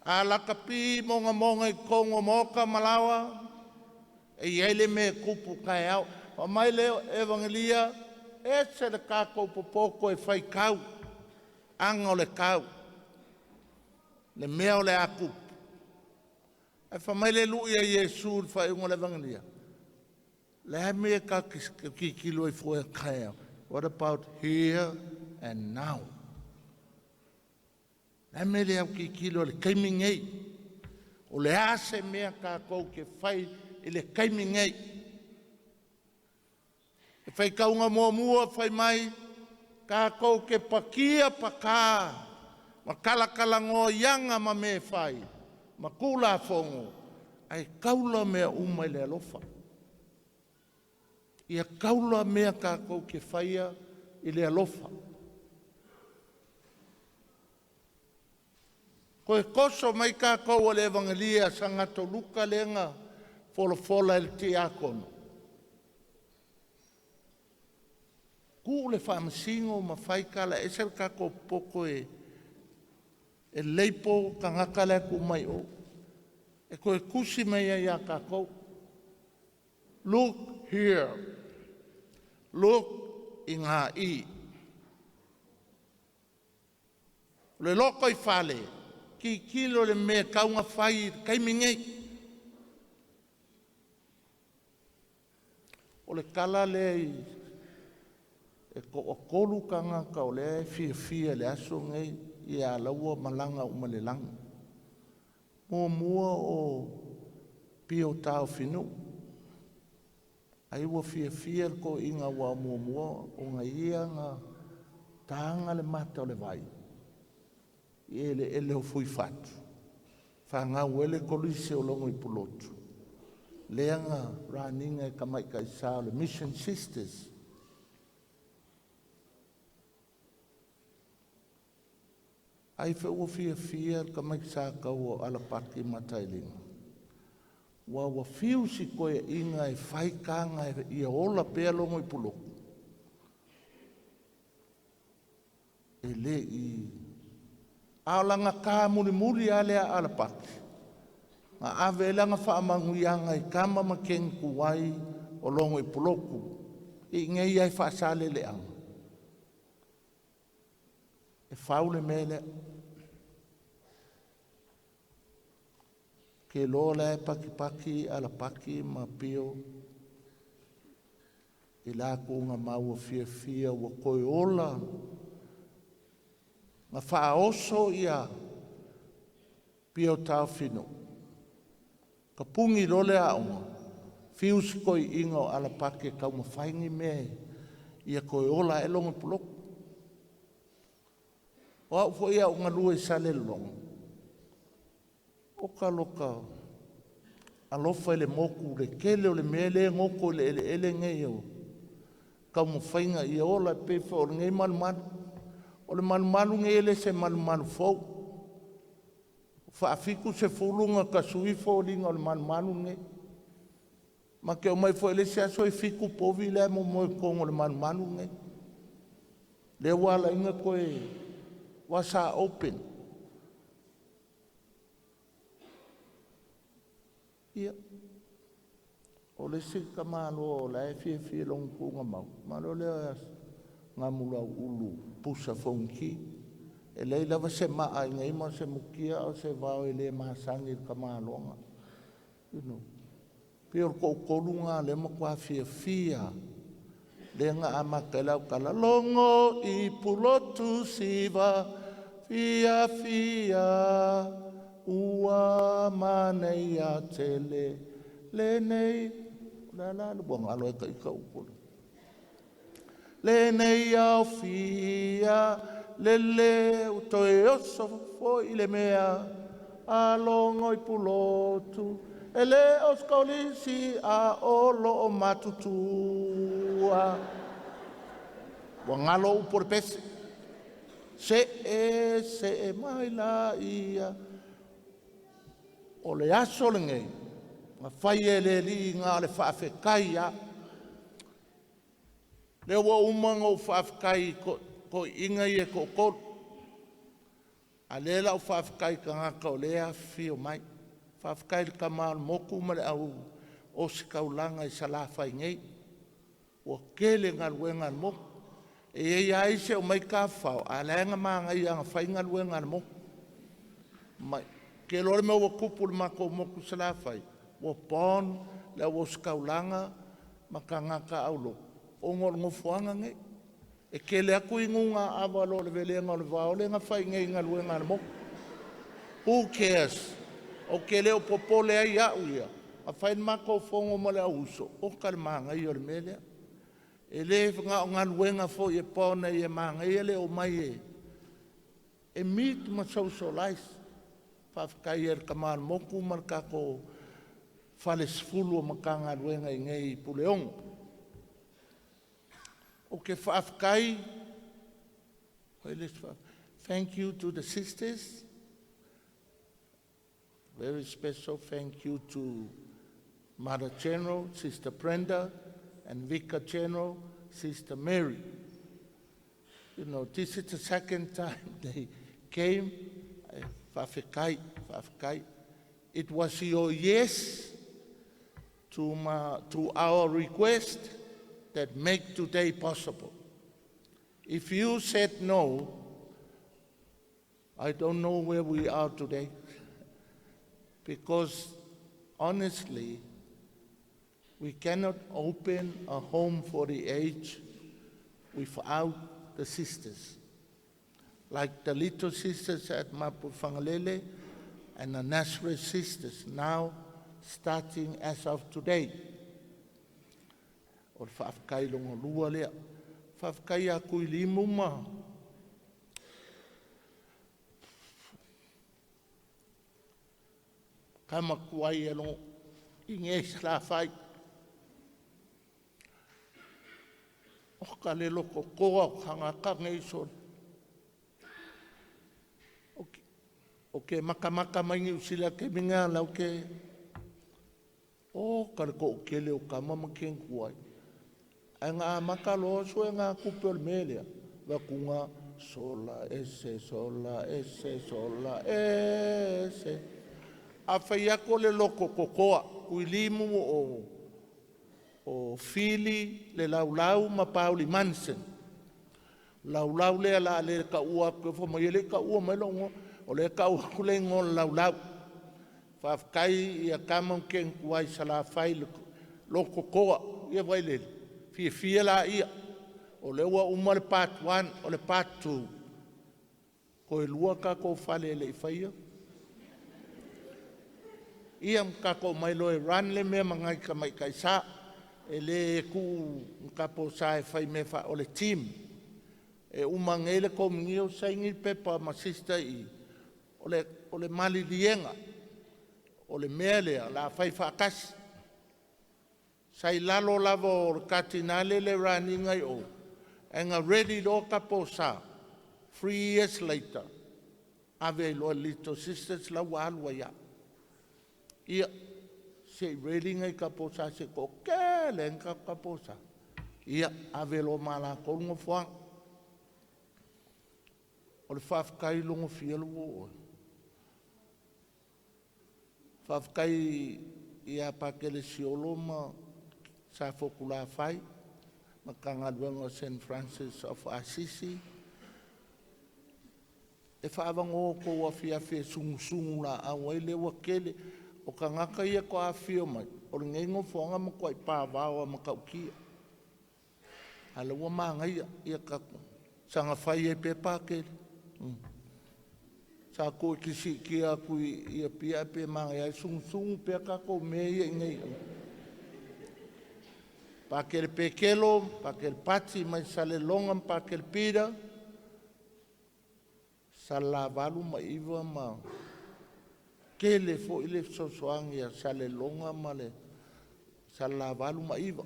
A lakapi monga i kongo moka malawa, e iele me kupu kai au. O mai leo evangelia, e se le kako popoko e whai kau, anga le kau, le mea o le akupu. E whamai le lui a Yesu whai ungo le evangelia. Le hai mea ka ki kilo i fua kai au. What about here and now? Le mea le au ki kilo le kaimingei. O le ase mea ka kou ke whai i le kaimingei. E whai kaunga mua whai mai ka kou ke pakia paka. Ma kala ngo yanga ma me whai. Ma kula fongo. Ai kaula mea umai le alofa. Ia kaula mea ka kou ke whaia i le alofa. Ko e koso mai ka kou le evangelia sangato luka lenga fola il te akono. Ku le whaamasingo ma whaikala e ser kako poko e leipo ka ngakala ku mai o. E koe kusi mea ia kako. Look here. Look i ngā i. Le loko i whale. Ki kilo le mea kaunga whai kaimingei. O le kala le e ko o kolu kanga ka o le fia le aso ngai i a laua malanga uma le langa. Mua o pio tau finu. Ai ua fia ko inga wa mua o nga ia nga tanga le mata o le vai. I ele o fui fatu. Whanga uele kolise o Logoipulotu. Leanga raninga e kamai kai sao le Mission Sisters. Ai ua fia kamai sa kau o alapaki matailinga. Wa fiu si koe inga e whaikanga i ola pea Logoipulotu. E le i aolanga ka muri alea alapaki. Nga avelanga whaamanguianga i kama makeng kuwai o Logoipulotu. I ngei ai whaasale leanga. E whaule mele. Ke lola e paki alapaki ma pio. I la kunga maua fia wa koe ola. Nga whaoso ia pio tau fino. Ka pungi lole a unga. Fius koe ingo alapake kau mawhaingi me. Ia koe ola e Logoipulotu. O au fo ia unga lue sale longa. Oka loka. Alofa ele moku le kele o le mele ngoko le ele ngei o. Kau mawhainga ia ola pefa o ngei malu. O le malu ngele se malu fau. Whaafiku se fulunga ka suifo ringa o le malu nge. Ma ke o mai fo ele se aso e fiku povi le mo moe kongo le malu nge. Le wala inga koe wasa open. Ia. O le sika malo o la e fia long kunga mau. Malo le ngā mula ulu pusa fonki. E leila wa se maa inga ima se mukia o se vau e le masangi ka maalonga. You know. Pio ko kolunga le mo kwa fia. Le ngā amakalau kala longo I pulotu siva. Fia. Ua manei a tele. Le nei. La buang alo e ka ika upolo. Le nei au fia, le utoe oso fo I le mea, a Logoipulotu, e le oskolisi a olo o matutua. Wangalo upor pese, se e mai la ia, o le aso le ngei, ma fai e le li ngā le whaafekai a, le wa umanga o whaafekai ko inga I e ko koru. A lela o whaafekai ka ngaka o lea fio mai. Whaafekai ka maa moku ma le au o si kaulanga I salawhai ngei. O kele ngā ruenga moku. E ai se o mai ka whao. A lenga maa ngai anga whai ngā ruenga moku. Mai. Ke lore me o kupu le mako moku salawhai. O pon le o si kaulanga ma ka ngaka au lo. O ngor Nofoaga ngai. E kele aku ingunga awa lo le velenga o le vao le nga whai ngai ngā luenga na mo. Who cares? O kele o popole ai au ia. A whai mako fongo mo le auso. O kare maanga I o le melea. E le ngā luenga fo I e pona I e maanga I le o mai e. E meet ma socialize. Whawhikai e kamar moku markako whale sfulu o makanga luenga I ngai puleongo. Okay, whaafkai. Thank you to the sisters. Very special thank you to Mother General, Sister Brenda, and Vicar General, Sister Mary. You know, this is the second time they came. Whawhekai. It was your yes to our request that make today possible. If you said no, I don't know where we are today. Because honestly, we cannot open a home for the aged without the sisters. Like the little sisters at Mapufangalele and the Nazareth sisters, now starting as of today. O whaakai longa lua lea. Whaakai a kui limu ma. Kama kuai e longa inge la whai. O ka le loko koa hanga ka ngei son. O maka maingi usila ke minga lau ke. O ka ko ke le o kama makeng kuai. Nga maka lo so nga kupel melia. Wa kunga sola ese. A whaia ko le loko kokoa. Kui limu o fili le laulau ma Pauli Manson. Laulau le ala le ka ua ke fo mai le ka ua mai longo o le ka ua kule ngol laulau. Whaakai ia kama keng kuai sala whai loko koa ia vai le fia la ia o le ua uma le part 1 o le part 2 ko e lua ka ko whale le whaia. Ia ka ko mai loe ran le mea mangai ka mai kaisa e le ku kapo sa e whai me wha o le team e umangele ko mingio saingi pepa ma sister i o le mali lienga o le mea lea la whai whakas sai lalo lavo o katinale le raningai o enga ready lo kapo sa 3 years later ave lo little sisters la walwa ya ia se ready ngai kaposa se ko kele nka kaposa ia avelo mala ko ngo fuang o le whaakai longo fielu o whaakai ia pakele sioloma sa fokula fai makanga luengo St. Francis of Assisi e whaavango ko wafia sungu la awele wakele o ka ngaka ia ko a fio mai, o le ngengo whonga ma koi pāwawa ma kaukia. Hala ua maanga ia kako. Sanga whai e pe pākere. Sa ko kisi kia kui ia pia pe maanga ia sungu pe kako me ia ingai. Pākere pe kelo, pākere pati mai sale longa pākere pira. Sala valu ma iwa ma. Kele fo ile sosoang ia sale longa male sala valu ma iwa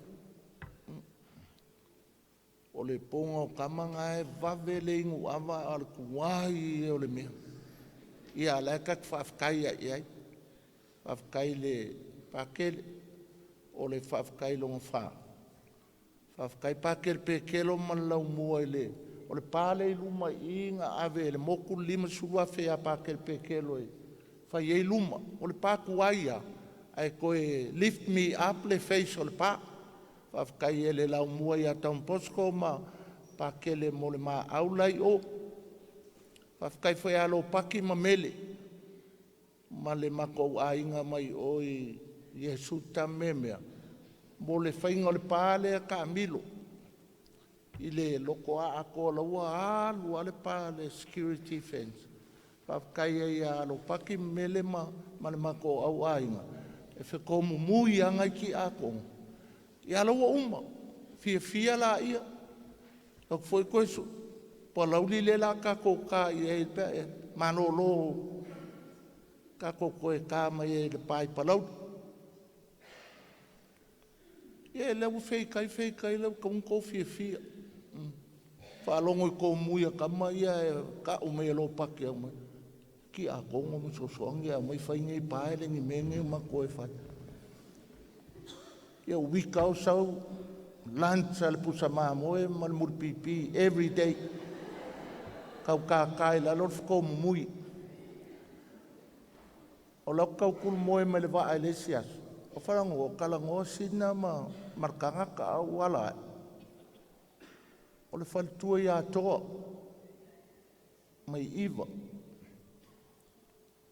o le ponga o kamanga e vavele ingu ava al kuai o le mea ia la kak whaakai ai whaakai le pakele o le whaakai longa wha whaakai pakele pe kelo malau mua ile o le pale iluma inga ave le moku 5 sulua fea pakele pe kelo e fai ei luma, o le pā kuaia, ai koe lift me up le face o le pā. Whaakai e le lau mua ia taun posko ma pā kele mo le mā aulai o. Whaakai whai alo paki ma mele. Ma le mako a inga mai o i Yesu ta memea. Mo le whainga o le pā le ka milo. I le loko a ako la ua alu a le pā le security fence. Whaakai ia alo paki mele ma le mako au ainga. E whekomu mui angai ki a kongo. I alo wa uma, fia la ia. Tok foi koe su. Pa lauli le la kako ka i e pe e manolo. Kako koe ka mai e le pai pa lauli. E leu feikai leu kaunko fia. Whaalongo i ko mui a kama ia e ka ume lo paki au mai. Ki a kongo mo sosoangi a mai whainga i paele ni menge ma koe whai. Ia wikau sau lunch al pusa mamoe mal murpipi every day. kau kākai la lor fko mui. O lau kau kul moe me le waa ele sias. O wharango o kalango sina ma markanga ka au wala. O le whaltua ia toa. Mai iwa.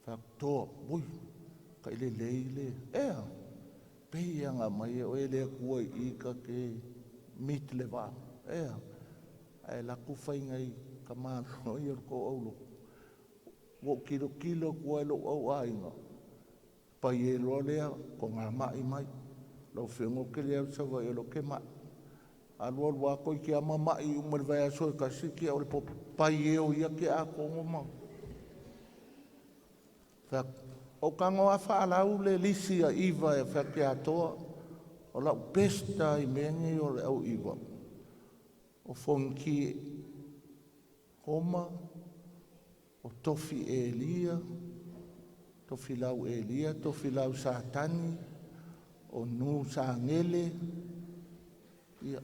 Whaktoa, bui. Ka ile leile. Ea. Pei anga mai o ele kua I ka ke mit le waa. Ea. Ai la ku whaingai ka māno I ko aulo. Wo kilo kilo kua ilo au ainga. Pai e loa lea ko ngā mai mai. Lau whengo ke lea sawa e lo ke mai. Alua lua koi ki ama mai umarwai aso e ka siki au le po pai e o ia ke a kongo mau. O kango a whaalau le lisi a iwa e whake atoa. O lau pesta I mengi o le au iwa. O whonki homa. O tofi e lia. Tofi lau e lia. Tofi lau satani. O nu sa ngele. Ia.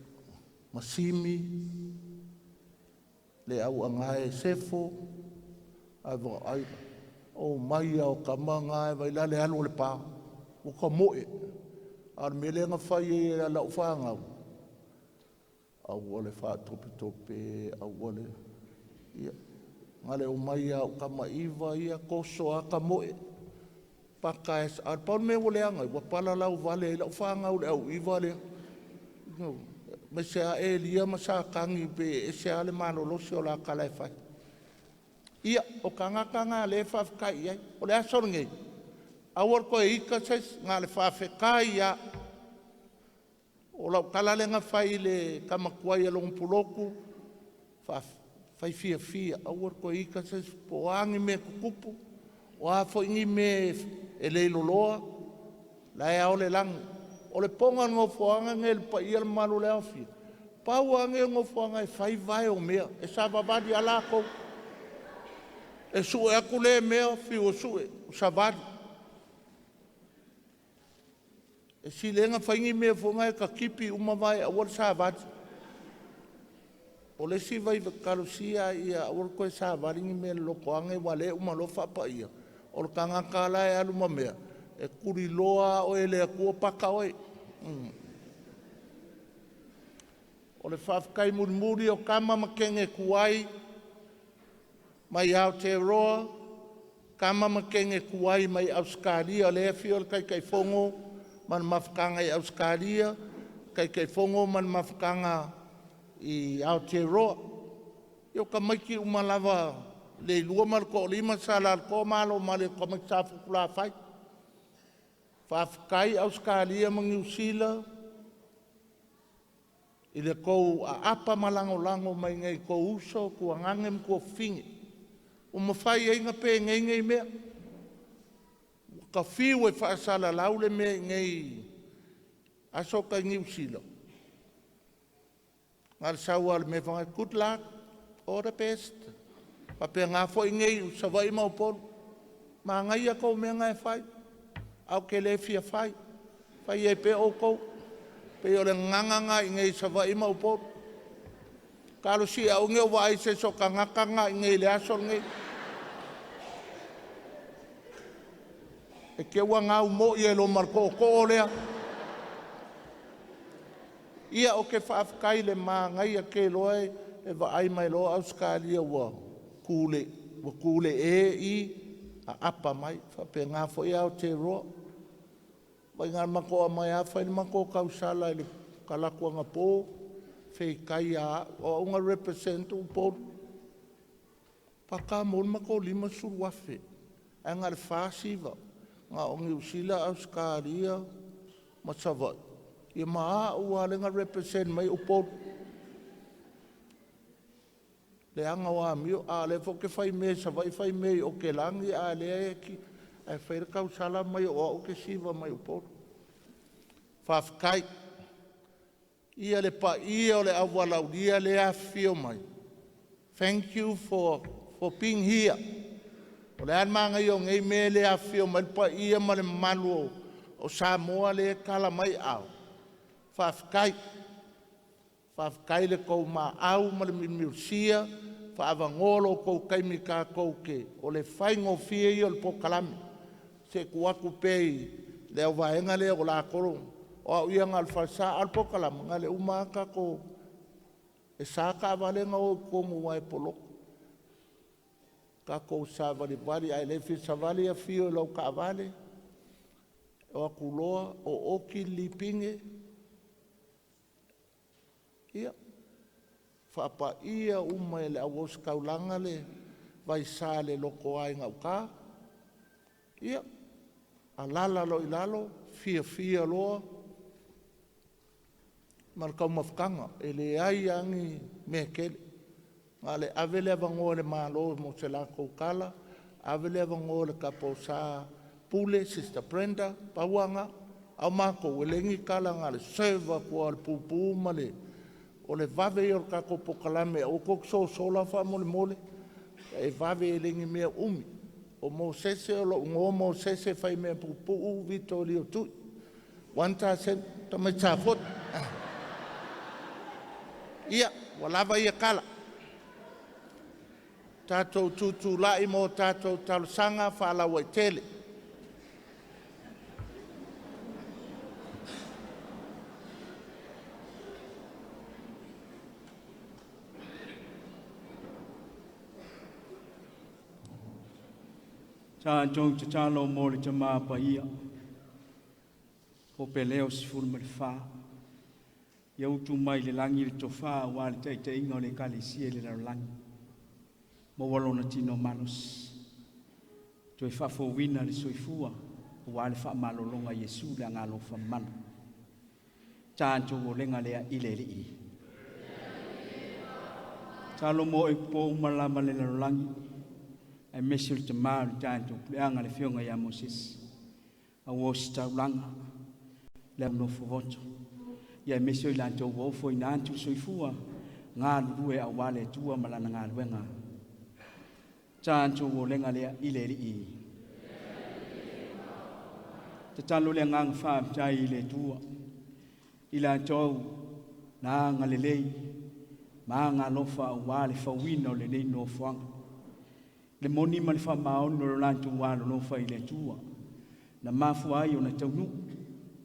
Masimi. Le au angae sefo. Aiwa ai. O mai au kamanga e vai la le alu le pa. O ka moe. Ar melenga whai e la lau whangau. Au ole wha tope tope. Au ole. Ia. Ngale o mai au kama iwa ia koso a ka moe. Paka es. Ar paun me ole angai. Wa pala lau vale lau whangau le au iwa le. Me se a e lia ma sa kangi pe e se a le mano losi o la kalai whai. Ia, o kanga le whawkai ai, o le asor ngei. Awar koe ika ses, ngā le whawhekai ia. O lau kalalenga whai le kamakuai a Logoipulotu, whai fia. Awar koe ika ses, po angi me kukupu, o a fo ingi me e leilo loa, la e ao le langi. O le ponga Nofoaga nge le pa ia le malu le au fia. Pau ange Nofoaga e whai vai o mea, e sa babadi ala kou. E su e aku le mea fi o su e savadi. E si lenga whaingi mea whonga e ka kipi umawai a wal savadi. O le si vai kalusia ia a wal koe savadi ngi mea loko ange wale umalo Faapaiaga. O le kangakala e aluma mea. E kuri loa o ele a kua paka oi. O le whawkai muri o kama makenge kuai. Mai Aotearoa, kama makenge kuai mai Auskalia, le fio le kai fongo, man mafkanga I Auskalia, kai fongo man mafkanga I Aotearoa. Io ka maiki umalawa le lua mal ko lima sala ko malo male ko meksafu kula fai. Whawkai Auskalia mangiusila, I le kou a apa malango mai ngai ko uso, kua ngangem kua fingi. O mawhai e inga pe ngai mea. Ka whiu e whaasala laule mea ngai asoka New Zealand. Ngā sau ale me whangai, good luck, all the best. Papea ngā fwoi ngai usawai maupon. Mā ngai a kou mea ngai whai. Au ke le fia whai. Whai e pe o kou. Pe o le nganganga I ngai usawai maupon. Kalo si au ngeo wai se so ka ngakanga I ngai le asol ngai. E ke ua ngau mo I e lo marko ko lea. Ia o ke whaafkai le mā ngai a ke loe e wa ai mai lo Auskalia ua kule e I a apa mai. Whape ngā fo I Aotearoa. Vai ngā mako a mai a whai ni mako kausala I le kalakua ngā pō. Whei kai a o unga represent u pō. Paka mon mako lima suruafe. E ngā le whaasiva. Ngā ongi usila Auskalia masawai. Ia maa ua le ngā represent mai u pō. Le anga wa mio a le fo ke whai me savai whai me o ke langi a le e ki. E whaira kausala mai o ke siva mai u pō. Whawkai. Ia le pa ia o le awalauria le a fio mai. Thank you for being here. O le anmanga I o ngei me le a fio mai pa ia ma le malu o Samoa le kala mai au. Whawkai. Whawkai le kou ma au ma le miusia whaavangolo kou kaimi ka kou ke, o le whaingo fie i o le pokalami, se kuaku pei, le au vaenga le o la korong, o au ia ngal whasa al pokalami, ngale umaka ko, e sa ka valenga o kongu wai poloko, ka kou sa vali ai le fi sa vali a fio lau ka vale, o akuloa, o oki lipinge, ia, Faapaiaga uma ele awos kaulanga le vai sa le loko ai ngau ka. Ia, alala lo ilalo, fia loa. Markau mafkanga, ele ai angi mekele. Ngale avele avango le malo mo se la koukala, avele avango le kaposa pule, Sister Brenda, pauanga, au mako, welengi kala ngale, seva kua le pupu male, o le vave i o kako pokalame o kokso sola fa mole e vave e lengi mea umi o mo sese o lo ngō mo sese fai mea pupu u vito li o tui 1% tamai tafot ia walava ia kala tatou tutu lai mo tatou talusanga whala wai tele Cha jong cha lo mo le chama pa ia. Ko peleo si ful me fa. Ia utu mai le langi le tofa wa le te ingo le kalisi le la langi. Mo walo na tino manos. To fa fo wina le soifua wa le fa malo longa Yesu le ngalo fa man. Cha jo le ngale ile li. Cha lo mo e po malama le la langi. I miss you to mar down to Plianga le fionga ya Moses. I was taulanga. Le no fovoto. Ya miss you lanto wo fo inantu soifua. Nga rue a wale tua malana nga wenga. Chancho wo lenga le ile li. Te talo le ngang fa chai le tua. Ila cho na nga le lei. Ma nga lofa wale fa wino le nei Nofoaga. Le moni ma le whamao no lantu walo no whai le tua. Na mafu ai o na taunu,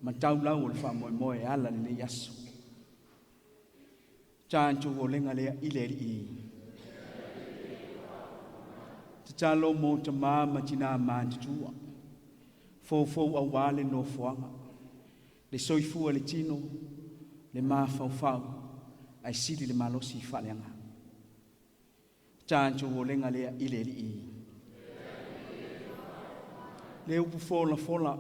ma tau lau o le whamoe moe ala le yaso. Chancho o lenga lea ileri i. Te talo mo te maa ma tina maa te tua. Fou a wale no Nofoaga. Le soifua le tino, le maa fau, ai sili le malosi whaleanga. Chancho o lenga lea ileri i. Le upu fola,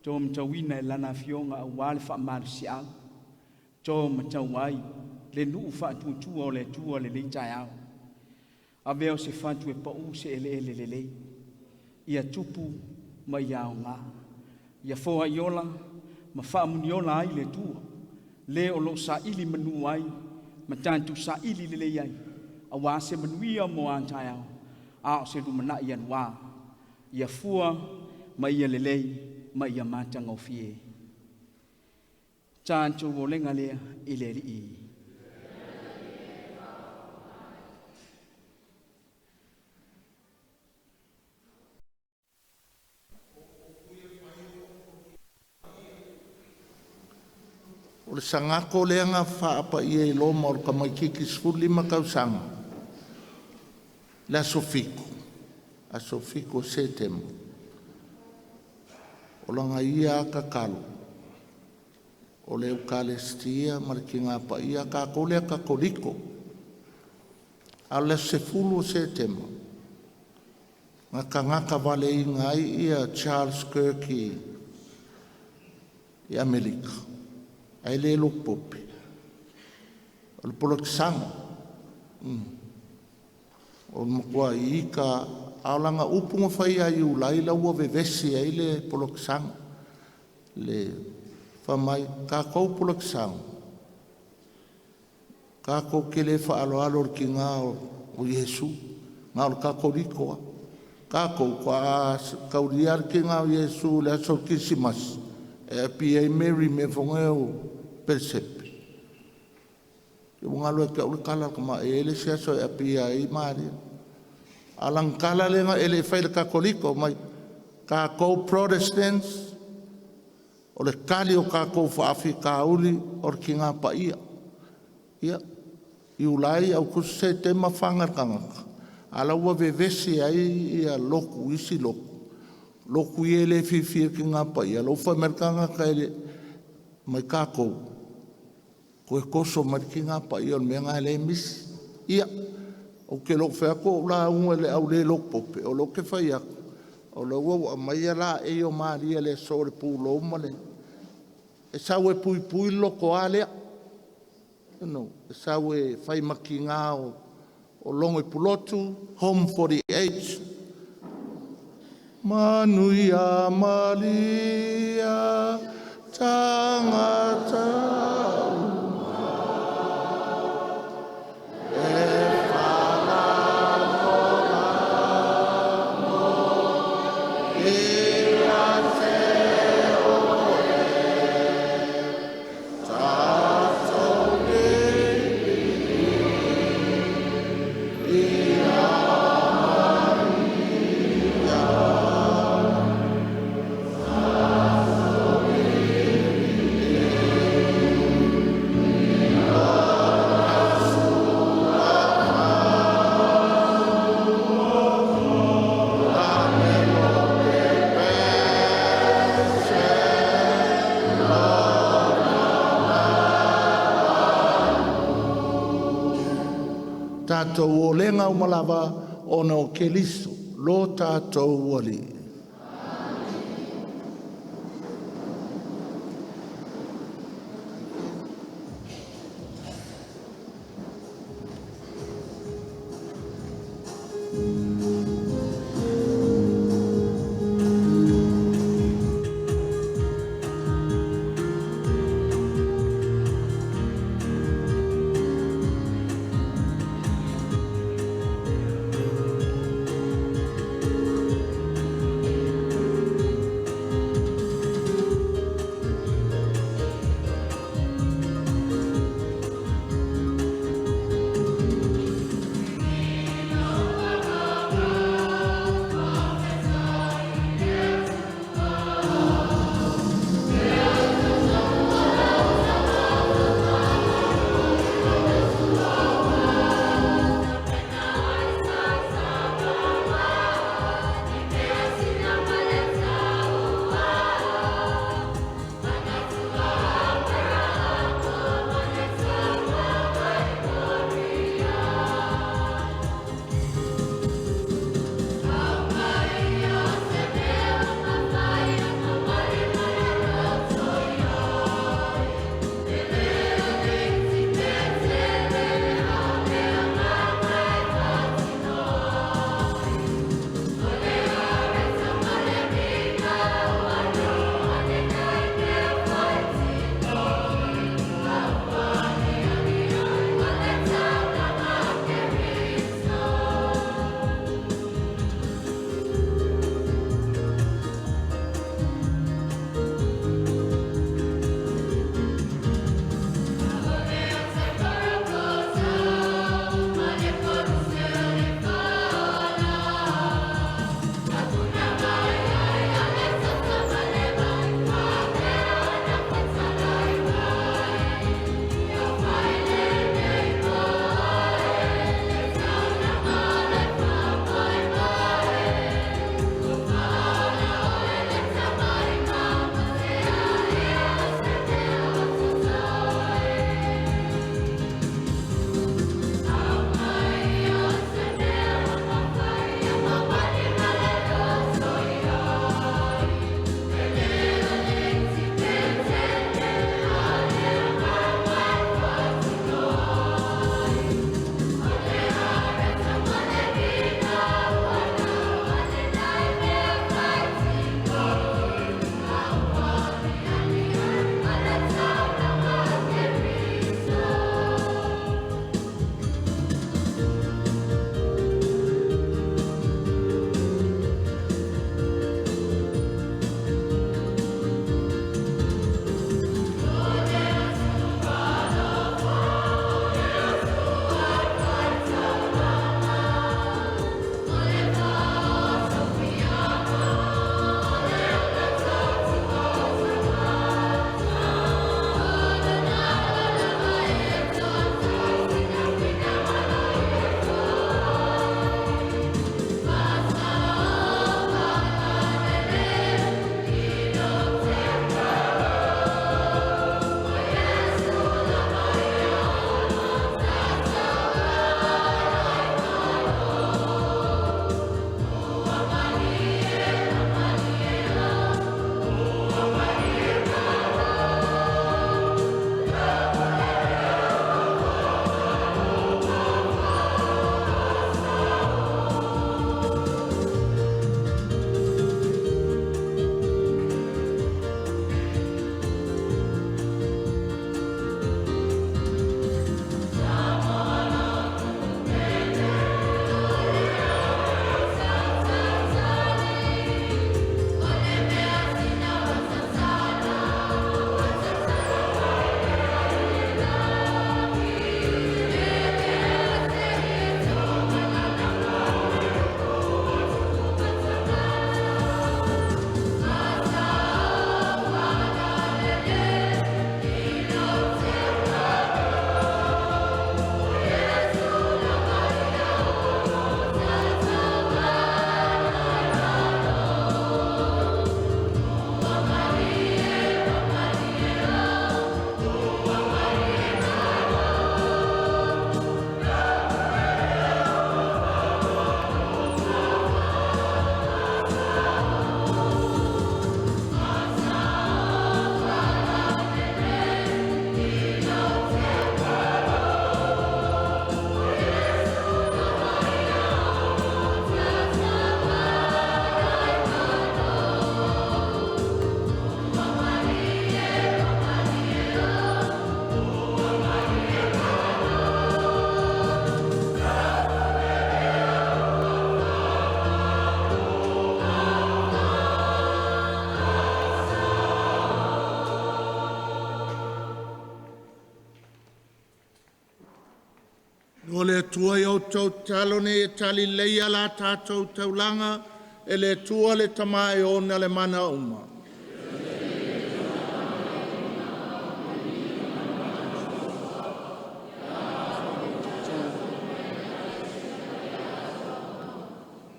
to mtawina lana fionga wale fa marsi au. To mtawai, le nuu fa tutua o le tua le leitai au. Aveo se fatu e pa u se ele. Ia tupu ma iau ngā. Ia foa iola, ma fa muniola ai le tua. Le o lo sa ili manu ai, ma tantu sa ili le iai. Awa se manuia mo antai au. Ao se lumana ian wā. Ia fua, ma ia lelei, ma ia matanga o fie. Chancho o lenga lea ileri i. O le sangako leanga Faapaiaga i loma o le kamaikiki sfuli ma kausanga. Le asofiko setemo. O langa ia kakalo. O le eukalestia ma le kinga paia kakolea kakoliko. A le sefulu setemo. Ngaka vale ingai ia Charles Kirky i Amerika. Ai le lo popi. O le polokisanga. O mkua i ka aolanga upunga whai ai ulai la ua vevesi ai le polokisanga. Le whamai ka kou polokisanga. Ka kou ke le whaaloalo ki ngā o Yesu. Ngā o ka kou rikoa. Ka kou kwa kauriar ki ngā o Yesu le aso kisimas. E pi ai Mary me whongeo persepe. Ngalo ke ul kala kama ele sia so e pia I mari. Alang kala lenga ele fail katoliko mai ka ko Protestants o le kali o ka ko fa Afrika uli o kinga pa ia. Ia iulai au kuse te mafanga kanga. Ala ua vevesi ai ia loku isi loku. Loku ele fifi kinga pa ia lo fa merkanga ka ele mai ka ko. Ko koso markinga pa ia me nga le mis. Ia o ke lo fa ko la un le au le lo pope o lo ke fa ia. O lo wo mai la e o maria le sore pu lo male. E sa we pui pui lo ko ale. No, e sa we fai makinga o Logoipulotu, home for the aged. Manuia Maria, Tagata Tātou o lenga o malawa o no keliso, lo tātou wali. le tua i o tau talone e tali leia la tātou taulanga, e le tua le tamai o na le mana uma.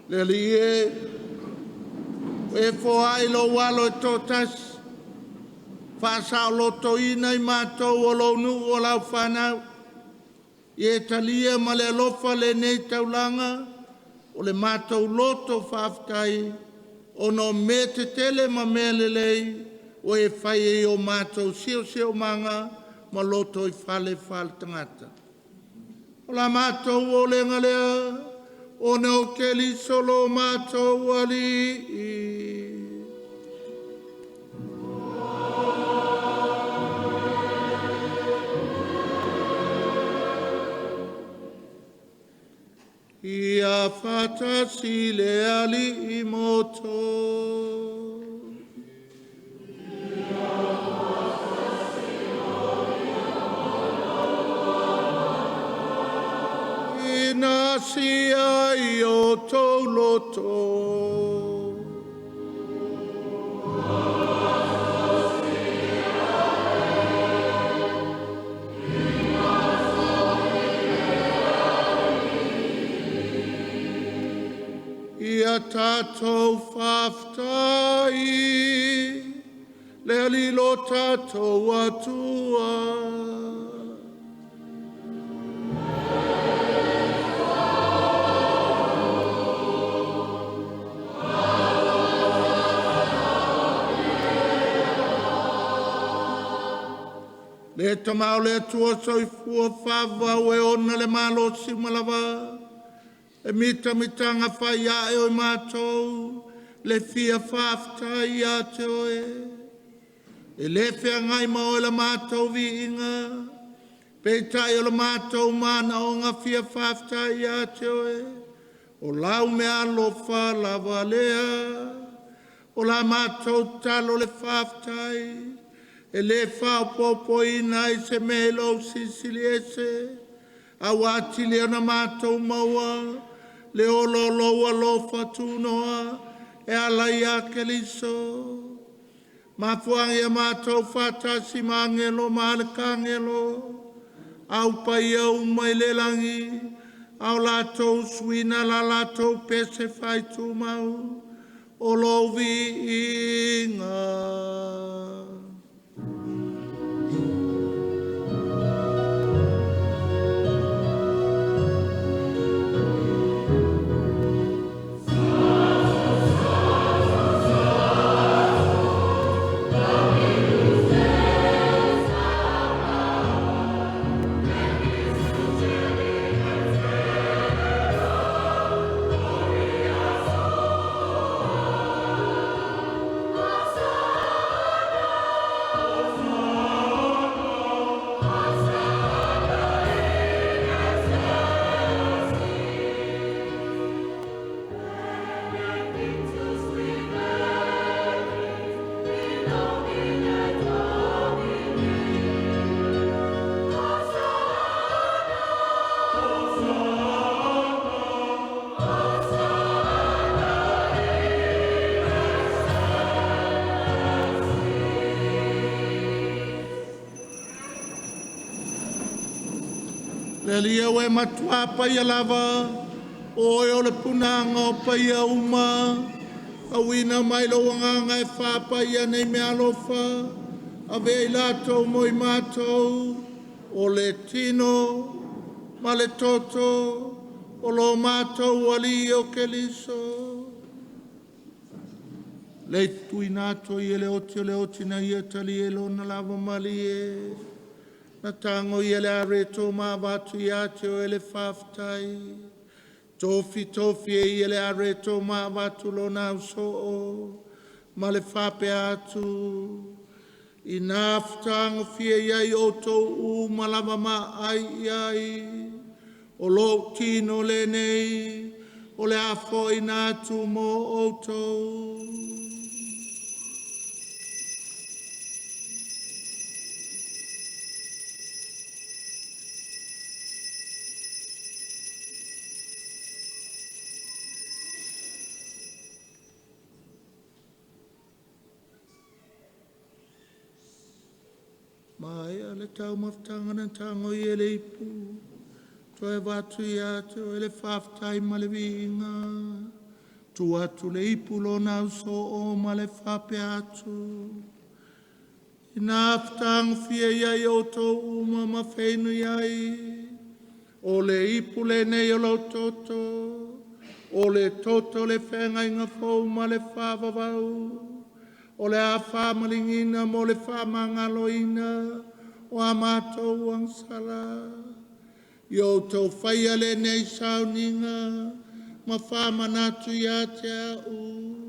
Le lie, e fo ai lo walo e tō tasi, whasao loto ina i mātou o lo nu o lau whanau. I talia ma le alofa le nei taulanga, o le mātou loto whaftai, o no me te tele ma mele lei, o e whai e o mātou sio manga, ma loto i whale tangata. O la mātou o le ngalea, o ne o ke li solo mātou ali. Ia fatasi le ali i moto. Ina sia i o tau loto. Ia tātou whaftai, le alilo tātou atua. Le tamau le atua soifua whawau e ona le malo si malawa. E mitanga whai a e o mātou, le fia whaftai a te oe. E le fia ngai ma o le mātou vi inga, peitai o le mātou mana o ngā fia whaftai a te oe. O lau me alofa lava lea, o la mātou talo le whaftai, e le whaupopo ina i se melo sisiliese, a watili ana mātou maua, le olo loa lo fatunoa, e alai a keliso. Mafuangi a mātou fatasi mangelo, malekangelo, au pai au mai le langi, au latou suina la latou pese fai tu mau, o lo vi inga. Le lia we matua paia lava, o le punanga o paia uma, a wina mai lo wanganga e Faapaiaga nei me alofa, a vei lato moi matou, o le tino, ma le toto, o lo matou ali o keliso. Le tuinato i le oti na ia tali e lo na lava malie, na tango i le areto ma vatu i ate o ele whaftai. Tofi e le areto ma vatu lo na usoo, ma le whape atu. I nā whatango fie iai o tō malama ma ai, o lo tino le nei, o le afo i nā tu mo o tō. le tau maftanga na tango i ele ipu. Toe watu i atu ele whaftai ma le vinga. Tu atu le ipu lo na uso o ma le whape atu. Ina aftang fia iai o tō uma ma whainu iai. O le ipu le nei o lau toto. O le toto le whenga inga fau ma le whavavau. O le a whamalingina mo le whamangaloina. O a mātou angsala. Yo tō whaia le nei sauninga. Ma whamanatu ia te au.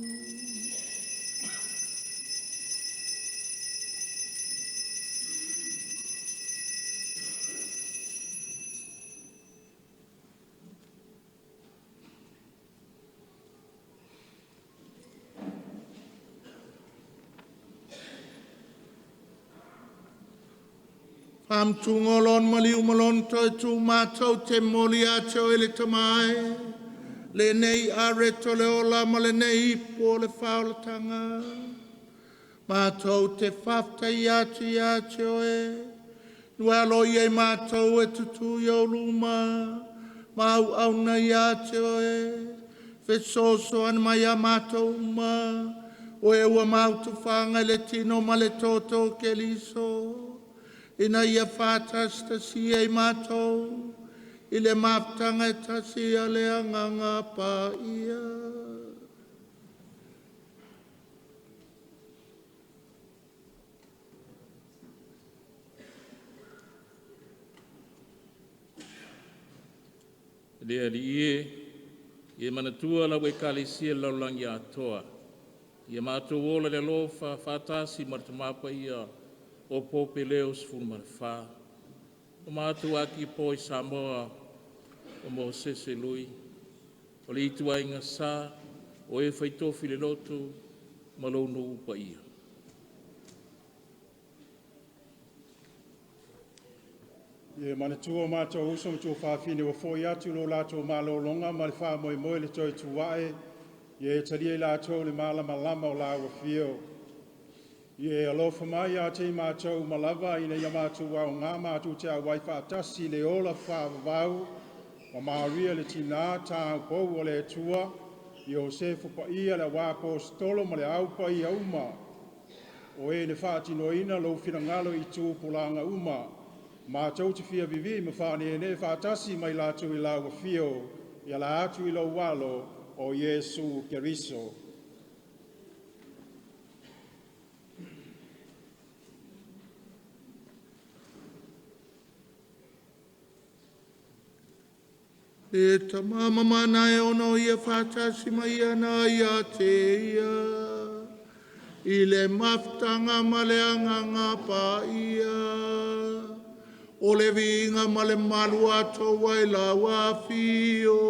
Am tungolon maliu malon toi tu mātou te moli ato ele tamai. Le nei are to le ola ma le nei ipo le whaulatanga. Mātou te whafta i ato e. Nuelo i e mātou e tutu i o luma. Mau au na i ato e. Fesoso an mai a mātou uma. O e ua mau tu whanga le tino ma le toto ke liso. Ina ia whātas tasi e mātou, i le māptanga e tasi a le anganga pā ia. Lea li e manatua lau e kālesia laulangi atoa. Ia mātou ola le lofa whātasi martamapa ia, o pope leo sifunu marafā. O mātou aki po i Samoa, o mo sese lui. O le itua inga sā, o e whaitofi le lotu, malou no upa ia. Ie manatua mātou uso mtu whāwhine o fōi atu lo lātou mālolonga, ma le whā moe moe le toi tuwae, ie taria i lātou le mālama lama o lāua whio. Ie alofa mai a te mātou malawa ina ia mātou au ngā mātou te au wai whaatasi le ola whaavavau o Maria le tina tāu pou o le tua i o se fupa ia le wāko stolo ma le aupa i uma o e le whaatino ina lo whirangalo i tū pulanga uma mātou te whia vivi ma whaane e ne whaatasi mai lātou i laua whio i ala atu i lau walo o Iesu Keriso. E ta mama mana e ono ia whātasi mai ana ia te ia. I le maftanga ma le anganga pā ia. O le vinga ma le malu ato wai la wafio.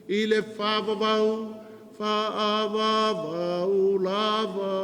I le whavavau, whaavavau lava.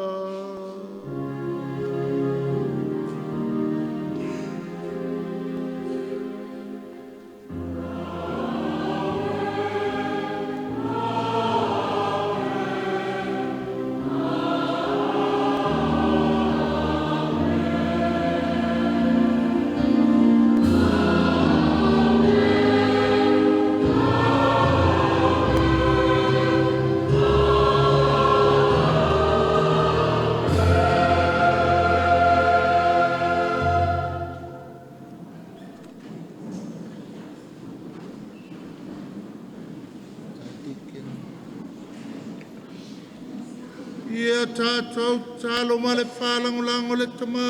Ia tātou talo ma le whalangolango le tama,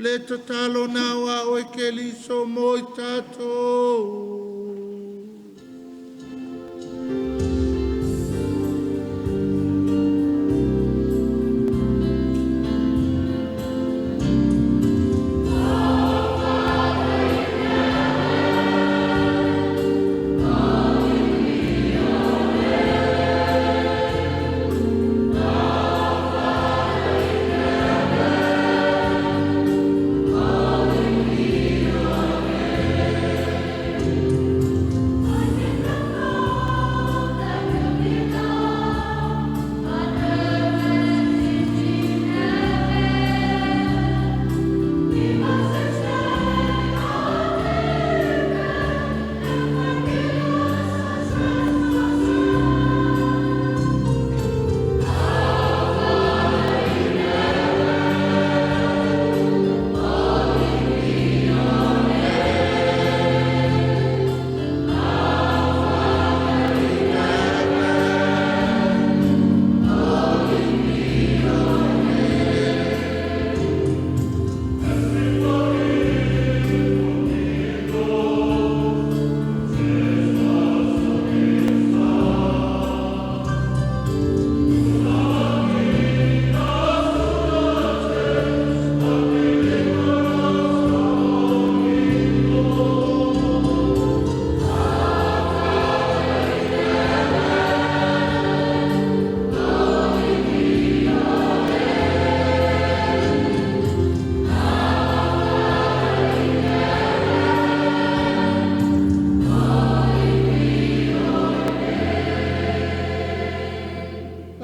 le tatalo nā wa o e ke liso mo i tātou.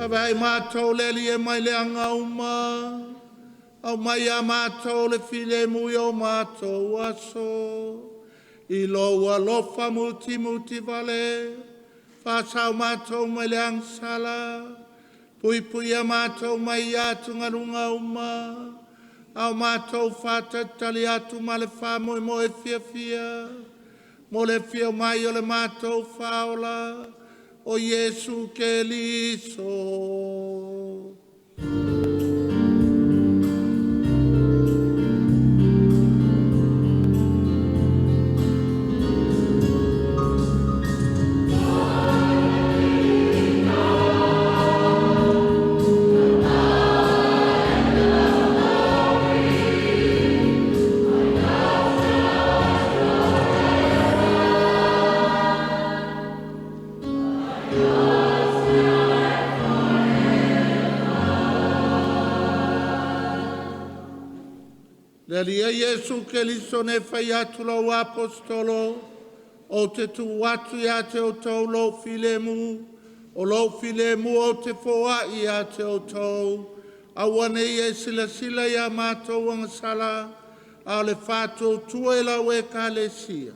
vai mātou le li e mai le anga uma. Au mai a mātou le file mui o mātou aso. I loa lofa muti vale. Whāsau mātou mai le angsala. Pui a mātou mai atu ngarunga uma. Au mātou whātatali atu ma le whāmoe mo e fia. Mo le fia mai o le mātou whaola. O Yesu ke liso. Lia Yesu ke liso ne whai atu lau apostolo, o te tu watu ia te o tau lo filemu, o lo filemu o te foa ia te o tau, awane ia sila ia mātou angasala, a le whātou tua e lau e ka le sia.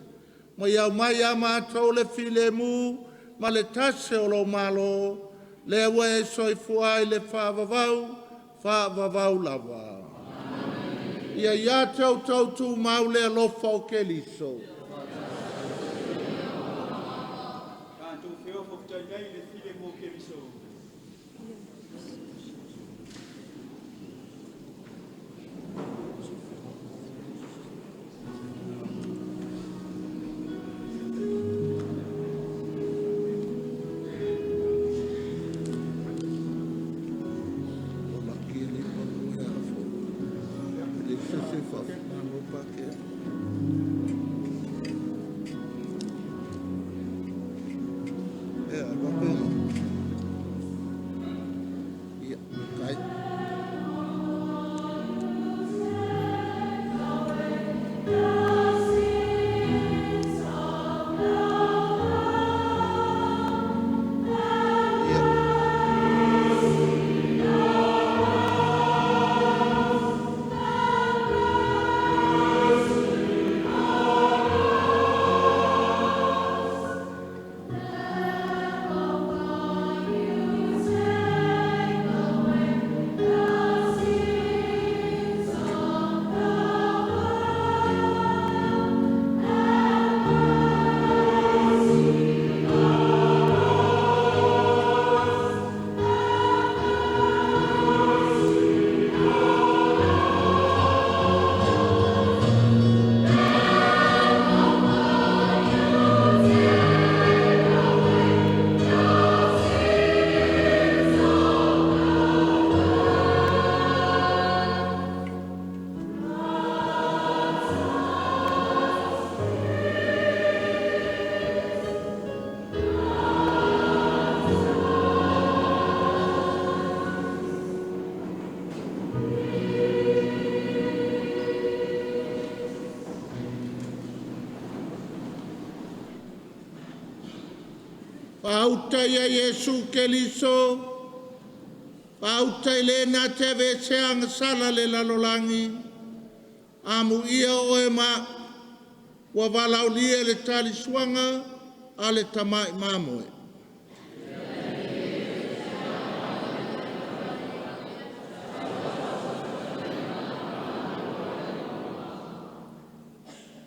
Ma iau mai a mātou le filemu, ma le tase o lo malo, le awa e soifua i le whaavavau lava. Ia ia tau tu maule alofa o ke liso. Tātou whio whaktai nei le file mō ke riso. Pauta ia Yesu ke liso, pauta ile na te vese angasala le lalolangi, amu ia o e ma, wa valaulia le tali suanga, a le tamai mamoe.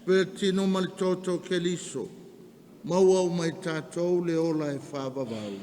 Vertino mal toto ke liso. Maua o mai tātou le ola e whāwawau.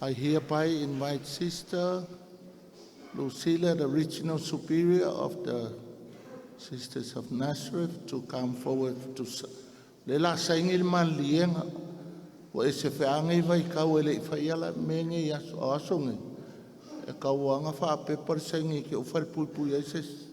I hereby invite Sister Lucilla, the Regional Superior of the Sisters of Nazareth, to come forward to Lela Saingil Man Lienga, o e se whaangai vai kau ele I whaiala menge I aso asongi. E kau anga wha pepar saingi ke o wharpupui aises.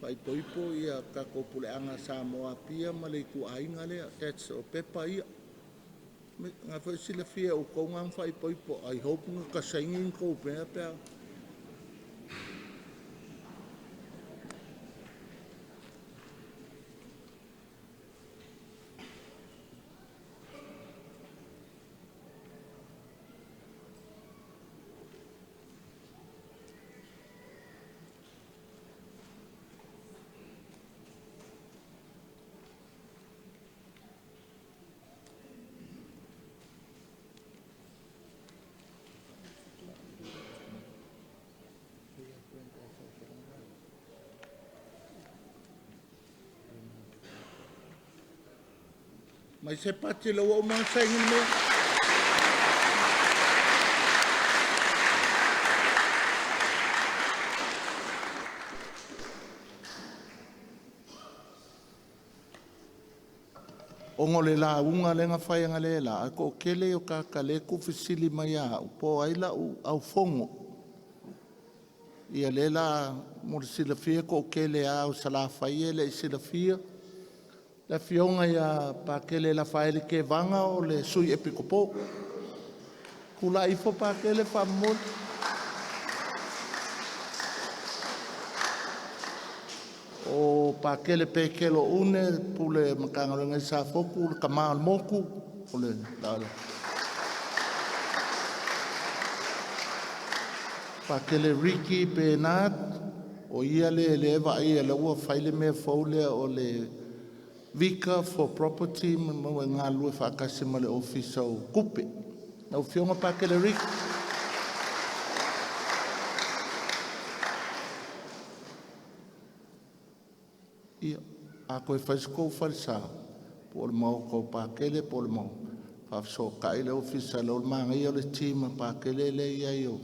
Pai toipo ia kako puleanga Samoa pia malei ku ainga lea that's o pepa ia nga foi sila fia o kongang fai poipo I hope nga kasangin ko pepa Mas se pati lo o man saingin me. Ongo le la unga lenga whaianga le la, ako kele o kakale ku fisili mai a upo aila au fongo. Ia le la mor sila fia ko kele a o sala whaie le sila fia. La fionga ia pakele la faele ke vanga o le sui epikopo. Kula ifo pakele famol. O pakele pekelo une pule makangalenga sa foku le kamal moku ole dale. Pakele Ricky Penat o ia le leva ia le ua faile me faule o le Vika for property mo nga lue whakase ma le office o kupe. Na o fionga pakele rik. Ia, a koe whaisiko wharisa. Po le mau ko pakele, po le mau. Whafso kai le office le o le manga ia le tima pakele le ia io.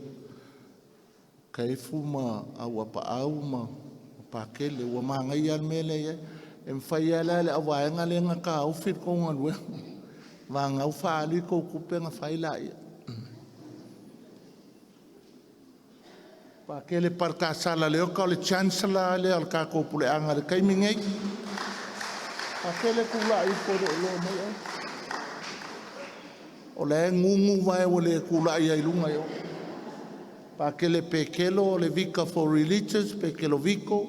Kai fuma au apa au ma pakele ua manga ia me le ia. Em fai ala le awaenga le nga ka au fit ko ngalwe. Wa ngau faali ko kupe nga fai la ia. Pa kele parka sala le o ka le chancellor le al ka ko pule anga le kai mingei. Pa kele kula i ko lo mo ia. O le ngungu vai o le kula ia i lunga yo. Pa kele pekelo le vika for religious pekelo viko.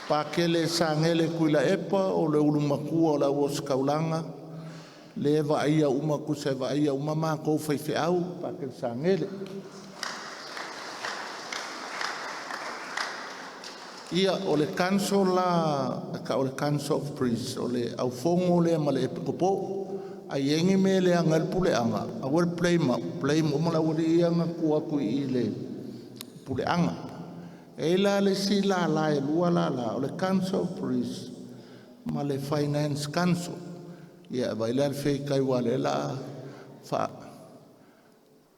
Pakele sangele kuila epa o le ulumakua o la uos kaulanga le eva ia umaku se eva ia umama kou faife au pakele sangele ia o le council la ka o le council of priests o le au fongo le ma le epikopo a yengi me le angal pule anga a wel play mo mala wuri ia nga kua kui i le pule anga. E la le si la la e lua la la o le council of priests ma le finance council. Ia vai le fei kai wale la fa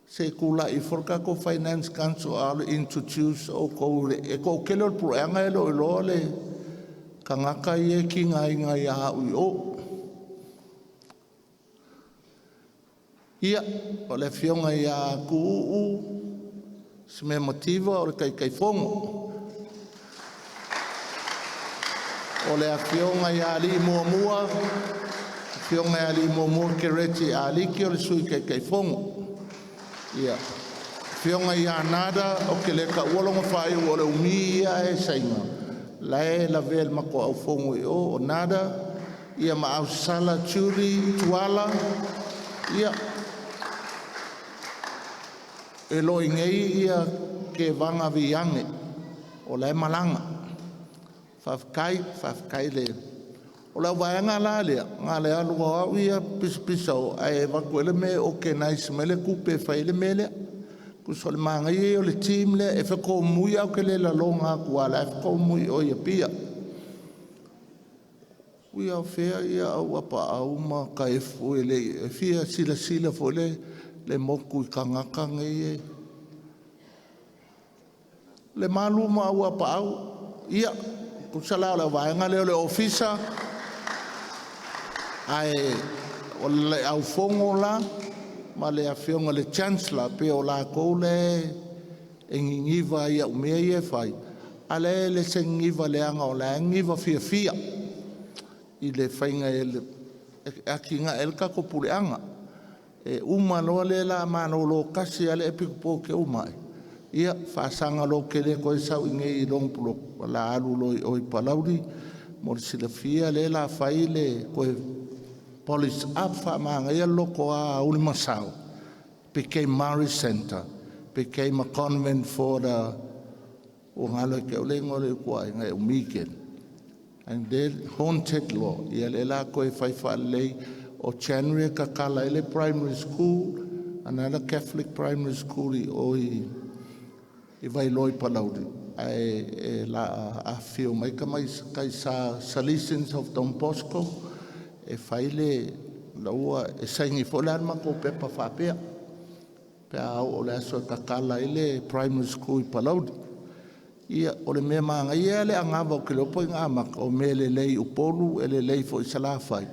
se kula I forka ko finance council a le introduce o ko le e ko kelo pule anga e lo le kangaka I e ki ngai ngai a ui o. Ia o le fionga ia ku se me motiva o le kai fongo. O le afionga ia ali mua, afionga ia ali mua ke reti ali ki o le sui kai fongo. Ia, fionga ia nada o ke le ka uolonga whai o le umia e sainga. Lae la vel mako au fongo i o nada, ia ma au sala turi tuala, ia e lo ingei ia ke vanga viange o le malanga. Fafkai le. O la vaenga la lea, ngā lea lua au ia pisau, ai wakuele me o ke nais mele kupe whaile mele. Kuso le mangai o le team le, e whako mui au ke le la longa kuala, e whako mui o ia pia. Ui au whea ia au apa au ma ka e fue le, e fia sila fo le moku I kangaka ngai e. Le maluma au apa au, ia, kusala la vaenga le o le ofisa, ai o le au fongo la, ma le afionga le chancellor pe o la kou le e ngingiva ia umea ia whai. Ale le se ngiva le anga o le ngiva fia. I le whainga e le akinga elka ko pule anga. E uma loa le la mano lo kasi ale epiku ke umai. Ia whaasanga lo ke le koe sau inge I longpulo la alu lo I palauri. Mo sila fia le la whai le koe police up whamanga ia loko a Ulimasau. Became Murray Center. Became a convent for the o ngalo ke ole ngole kua ngai umike. And then haunted law. Ia le la koe whaifa lei o January kakala ele primary school, another Catholic primary school I vai loi palauri. Ai la a fio mai ka mai kai sa Salesians of Don Bosco e faile laua e saingi folan ma ko pepa Faapaiaga. Pe au o le aso kakala ele primary school I palauri. Ia o le mea maanga ia le angava o ke lopo I ngā maka o me le lei upolu e le lei fo I salafai.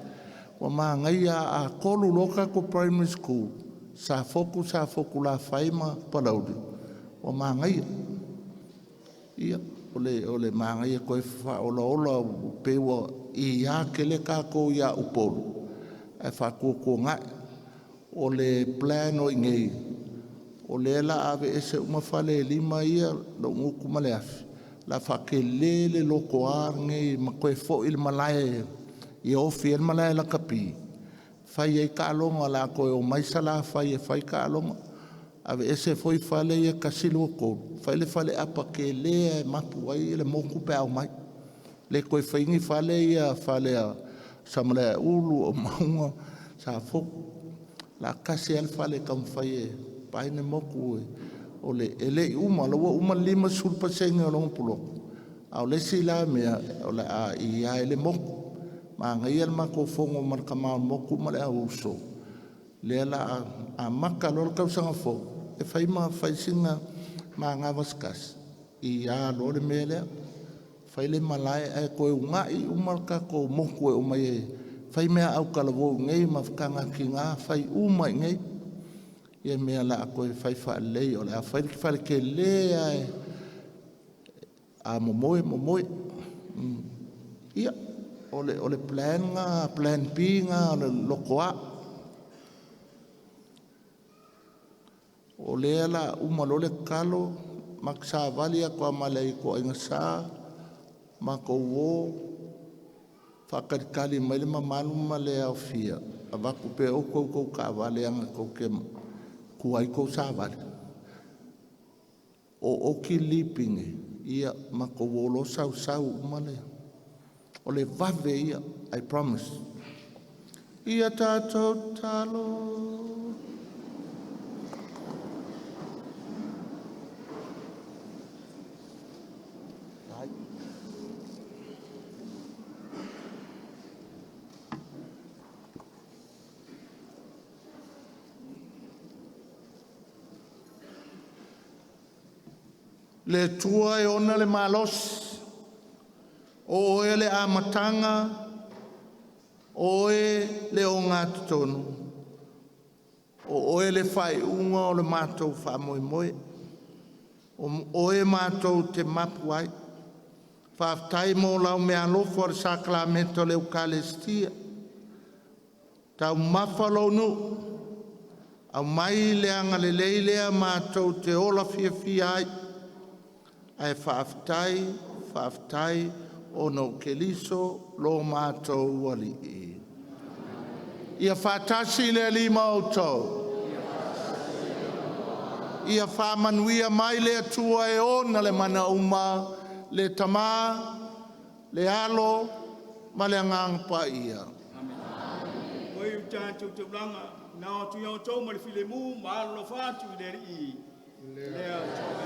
Wa maanga ia a kolu loka ko primary school sa foku la faima palauri. Wa maanga ia o le maanga ia koe wha ola pewa I a ke le kako ia upolu. E wha koko ngai o le plan o ingei. O le la ave ese umawhale lima ia lo nguku maleafi. La whake le loko ngai ma koe fo il malae I ofi el malae la kapi. Whai ei ka alonga la koe o maisala whai e whai ka alonga. Ave ese foi whale ia kasilo ko. Whai le whale apa ke le e mapu ai le moku pe au mai. Le koe whaingi whale ia whale a samale ulu o maunga sa foku. La kasi el whale kam whai e paine moku o le ele uma lima sulpa senga Logoipulotu. Au le sila mea o le a ia ele moku. Ma ngai el mako fongo markama moku ma le au uso. Le la a maka lor kausanga fo. E fai singa ma ngā waskas. I a lor mele fai le malai e koe ungai umarka ko moku e umai e. Fai mea au kalavo ngai ma whakanga ki ngā fai umai ngai. Ia mea la koe fai wha lei o le a fai whare ke lea e a momoe. Ia o le plan B ngā o le loko a. O lea la umalo le kalo maksa valia kwa malai ko inga sa mako wo whakarikali mai le mamanu ma le au fia. A waku pe o kou ka vale anga kou ke kuai ko sa vale. O oki lipinge ia mako wolo sau umale. O le vave ia, I promise. Ia tātou talo. Le tua e ona le malos, o e le amatanga, o e le o ngā tutonu, o e le whai unga o le mātou wha moe, o e mātou te mapu ai, whaftai mō lau mea lofo ar saklamento le Eukaristia, tau mawhalo nu, Au mai le anga le leilea mātou te ola fia ai. Ai whaaftai o no keliso lo mātou wali i. Ia whaatasi le lima o tau. Ia whamanuia mai le atua e ona le mana uma, le tamā, le alo, ma le angangpa ia. Oi utātou te uranga, nā o tui au tau ma le file mū, ma alo whātu i le ri. Lea tau.